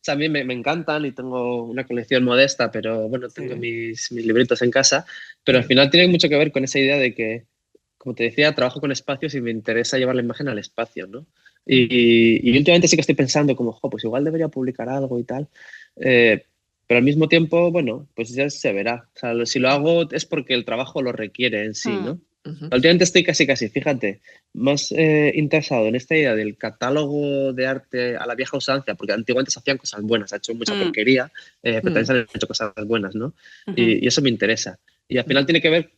S3: también me encantan y tengo una colección modesta, pero bueno, tengo mis libritos en casa, pero al final tiene mucho que ver con esa idea de que, como te decía, trabajo con espacios y me interesa llevar la imagen al espacio, ¿no? Y últimamente sí que estoy pensando como, pues igual debería publicar algo y tal, pero al mismo tiempo, bueno, pues ya se verá. O sea, si lo hago es porque el trabajo lo requiere en sí, ¿no? Últimamente estoy casi, fíjate, más interesado en esta idea del catálogo de arte a la vieja usanza, porque antiguamente se hacían cosas buenas, se ha hecho mucha porquería, pero también se han hecho cosas buenas, ¿no? Y eso me interesa. Y al final tiene que ver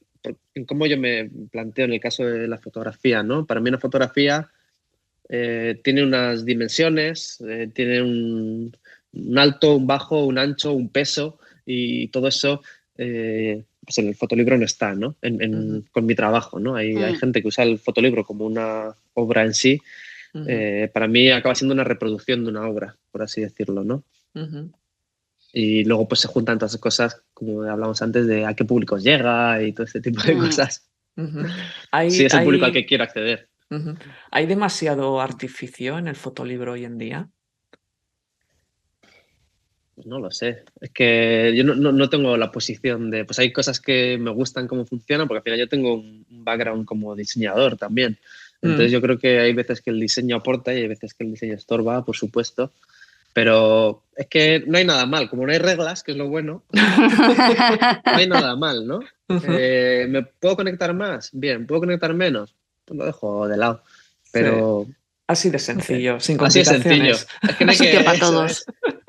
S3: en cómo yo me planteo en el caso de la fotografía, ¿no? Para mí una fotografía tiene unas dimensiones, tiene un alto, un bajo, un ancho, un peso y todo eso pues en el fotolibro no está, ¿no? Con mi trabajo, ¿no? Hay gente que usa el fotolibro como una obra en sí. Para mí acaba siendo una reproducción de una obra, por así decirlo, ¿no? Y luego pues se juntan todas esas cosas, como hablamos antes, de a qué públicos llega y todo este tipo de cosas. Sí, es el público al que quiero acceder.
S1: ¿Hay demasiado artificio en el fotolibro hoy en día?
S3: Pues no lo sé. Es que yo no tengo la posición de... Pues hay cosas que me gustan cómo funcionan, porque al final yo tengo un background como diseñador también. Entonces yo creo que hay veces que el diseño aporta y hay veces que el diseño estorba, por supuesto. Pero es que no hay nada mal. Como no hay reglas, que es lo bueno, no hay nada mal, ¿no? ¿Me puedo conectar más? Bien. ¿Puedo conectar menos? Pues lo dejo de lado. Pero...
S1: Sí. Así de sencillo, sin
S3: así de sencillo.
S1: complicaciones.
S3: Es que no hay
S2: Sitio para
S3: eso
S2: todos.
S3: es.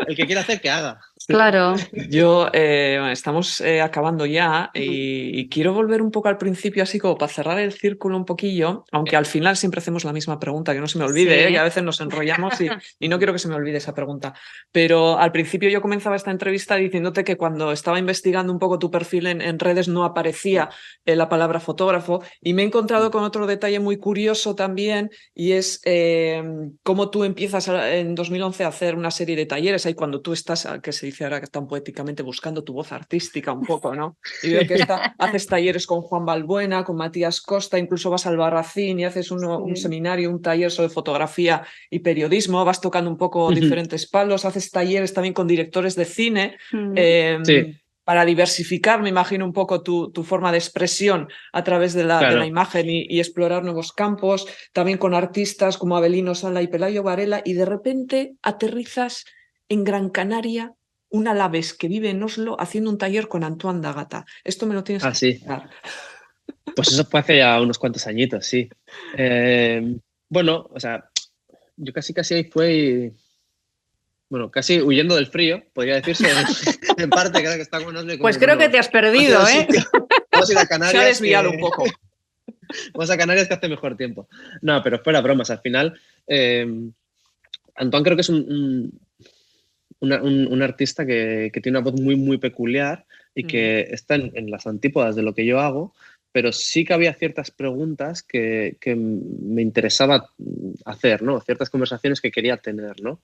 S3: El que quiera hacer, que haga.
S2: Claro.
S1: Yo, bueno, estamos acabando ya y quiero volver un poco al principio, así como para cerrar el círculo un poquillo, aunque al final siempre hacemos la misma pregunta, que no se me olvide,
S2: Sí.
S1: que a veces nos enrollamos y no quiero que se me olvide esa pregunta. Pero al principio yo comenzaba esta entrevista diciéndote que cuando estaba investigando un poco tu perfil en redes no aparecía la palabra fotógrafo y me he encontrado con otro detalle muy curioso también y es cómo tú empiezas en 2011 a hacer una serie de talleres, ahí cuando tú estás, que se dice ahora que tan poéticamente, buscando tu voz artística un poco, ¿no? Y veo que haces talleres con Juan Balbuena, con Matías Costa, incluso vas al Barracín y haces un seminario, un taller sobre fotografía y periodismo, vas tocando un poco diferentes palos, haces talleres también con directores de cine.
S3: Sí.
S1: Para diversificar, me imagino, un poco tu forma de expresión a través de la imagen y explorar nuevos campos, también con artistas como Avelino Sala y Pelayo Varela, y de repente aterrizas en Gran Canaria, un alavés que vive en Oslo, haciendo un taller con Antoine D'Agata. Esto me lo tienes que explicar.
S3: Pues eso fue hace ya unos cuantos añitos, sí. Bueno, o sea, yo casi ahí fue y... Bueno, casi huyendo del frío, podría decirse, en parte, que está con Oslo.
S2: Pues creo que te has perdido, ¿eh?
S3: Vamos a ir a Canarias.
S1: Se ha desviado un poco.
S3: Vamos a Canarias que hace mejor tiempo. No, pero fuera bromas, al final, Antoine creo que es un artista que tiene una voz muy, muy peculiar y que está en las antípodas de lo que yo hago, pero sí que había ciertas preguntas que me interesaba hacer, ¿no? Ciertas conversaciones que quería tener, ¿no?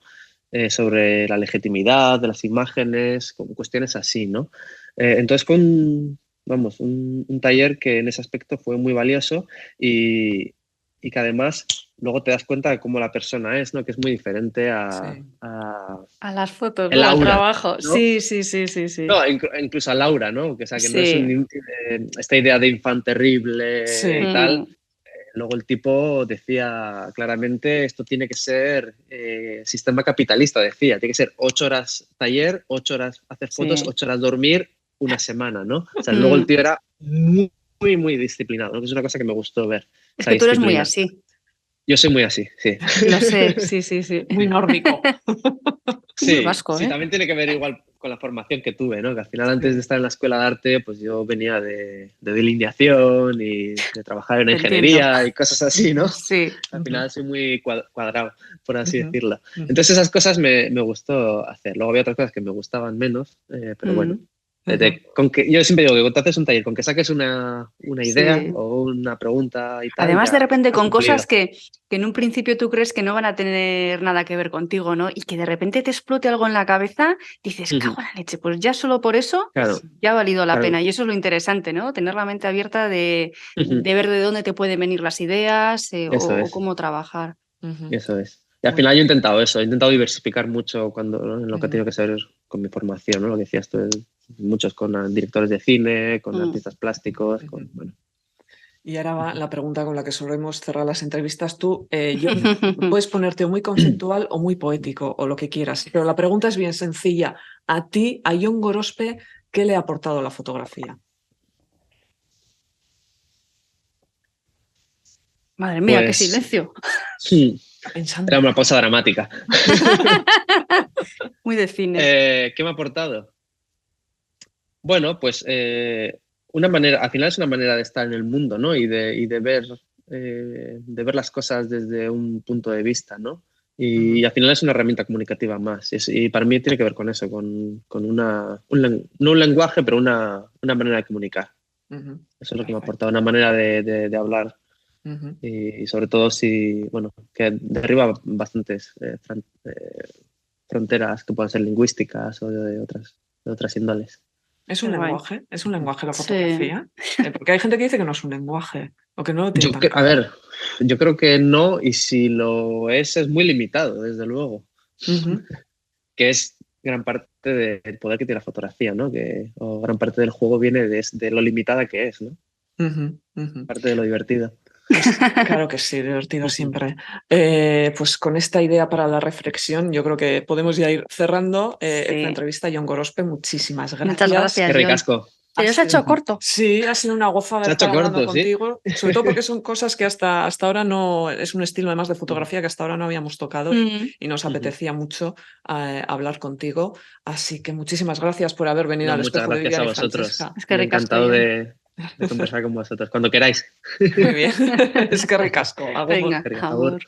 S3: Sobre la legitimidad de las imágenes, cuestiones así, ¿no? Entonces fue un taller que en ese aspecto fue muy valioso y que además luego te das cuenta de cómo la persona es, ¿no? Que es muy diferente a
S2: las fotos,
S3: el
S2: ¿no? Al
S3: aura,
S2: trabajo.
S3: ¿no?
S2: Sí.
S3: No, incluso a Laura, ¿no? Que, o sea, que no es
S2: Sí.
S3: esta idea de infante terrible y tal.
S2: Mm.
S3: Luego el tipo decía claramente, esto tiene que ser sistema capitalista, decía, tiene que ser 8 horas taller, 8 horas hacer fotos,
S2: Sí.
S3: 8 horas dormir, una semana, ¿no? O sea, luego el tío era muy, muy, muy disciplinado, ¿no? Que es una cosa que me gustó ver.
S2: Es
S3: Esa
S2: que tú eres muy
S3: disciplina.
S2: así.
S3: Yo soy muy así, sí.
S2: Lo sé, sí.
S1: Muy nórdico.
S2: Muy
S3: Sí,
S2: vasco,
S3: sí,
S2: ¿eh?
S3: también tiene que ver igual con la formación que tuve, ¿no? Que al final antes de estar en la escuela de arte, pues yo venía de delineación y de trabajar en
S2: Te entiendo.
S3: ingeniería y cosas así, ¿no?
S2: Sí.
S3: Al final soy muy cuadrado, por así decirlo.
S1: Ujú.
S3: Entonces esas cosas me gustó hacer. Luego había otras cosas que me gustaban menos, pero bueno. Con que, yo siempre digo que cuando te haces un taller, con que saques una idea
S2: Sí.
S3: o una pregunta y tal,
S2: Además, de
S3: ya
S2: repente
S3: has
S2: con
S3: cumplido.
S2: cosas que en un principio tú crees que no van a tener nada que ver contigo, ¿no? Y que de repente te explote algo en la cabeza, dices, cago en la leche, pues ya solo por eso
S3: Claro,
S2: ya ha valido la
S3: claro.
S2: pena. Y eso es lo interesante, ¿no? Tener la mente abierta de ver de dónde te pueden venir las ideas
S3: Eso
S2: o
S3: es.
S2: cómo trabajar.
S3: Eso es. Y al final yo he intentado eso, he intentado diversificar mucho ¿no? En lo que ha tenido que ser con mi formación, ¿no? Lo que decías tú, muchos con directores de cine, con artistas plásticos, bueno.
S1: Y ahora va la pregunta con la que solemos cerrar las entrevistas. Tú, puedes ponerte muy conceptual o muy poético o lo que quieras, pero la pregunta es bien sencilla. A ti, a Jon Gorospe, ¿qué le ha aportado la fotografía?
S2: Madre mía, qué
S3: Pues
S2: silencio.
S3: sí,
S1: Pensando.
S3: era una pausa dramática.
S2: Muy de cine.
S3: ¿Qué me ha aportado? Bueno, pues una manera, al final es una manera de estar en el mundo, ¿no? Y de ver las cosas desde un punto de vista, ¿no? Y al final es una herramienta comunicativa más. Y para mí tiene que ver con eso, con no un lenguaje, pero una manera de comunicar. Eso es lo que me ha aportado, una manera de hablar. Y sobre todo que derriba bastantes fronteras que puedan ser lingüísticas o de otras índoles.
S1: ¿Es un lenguaje? ¿Es un lenguaje la
S2: Sí.
S1: fotografía? Porque hay gente que dice que no es un lenguaje o que no lo tiene tan claro.
S3: A ver, yo creo que no, y si lo es muy limitado, desde luego. Que es gran parte del poder que tiene la fotografía, ¿no? O gran parte del juego viene de lo limitada que es, ¿no? Parte de lo divertido.
S1: Pues, claro que sí, divertido siempre. Pues con esta idea para la reflexión, yo creo que podemos ya ir cerrando esta entrevista. Jon Gorospe, muchísimas gracias.
S2: Muchas gracias.
S3: Qué ricasco.
S2: Se os ha hecho corto.
S1: Sí, ha sido una gozada estar hablando contigo, sobre todo porque son cosas que hasta ahora no, es un estilo además de fotografía que hasta ahora no habíamos tocado y nos apetecía mucho hablar contigo. Así que muchísimas gracias por haber venido al Espejo de Vivian y Francesca.
S2: Es que
S3: encantado de conversar con vosotros, cuando queráis.
S1: Muy bien, es que ricasco.
S2: Venga, agur.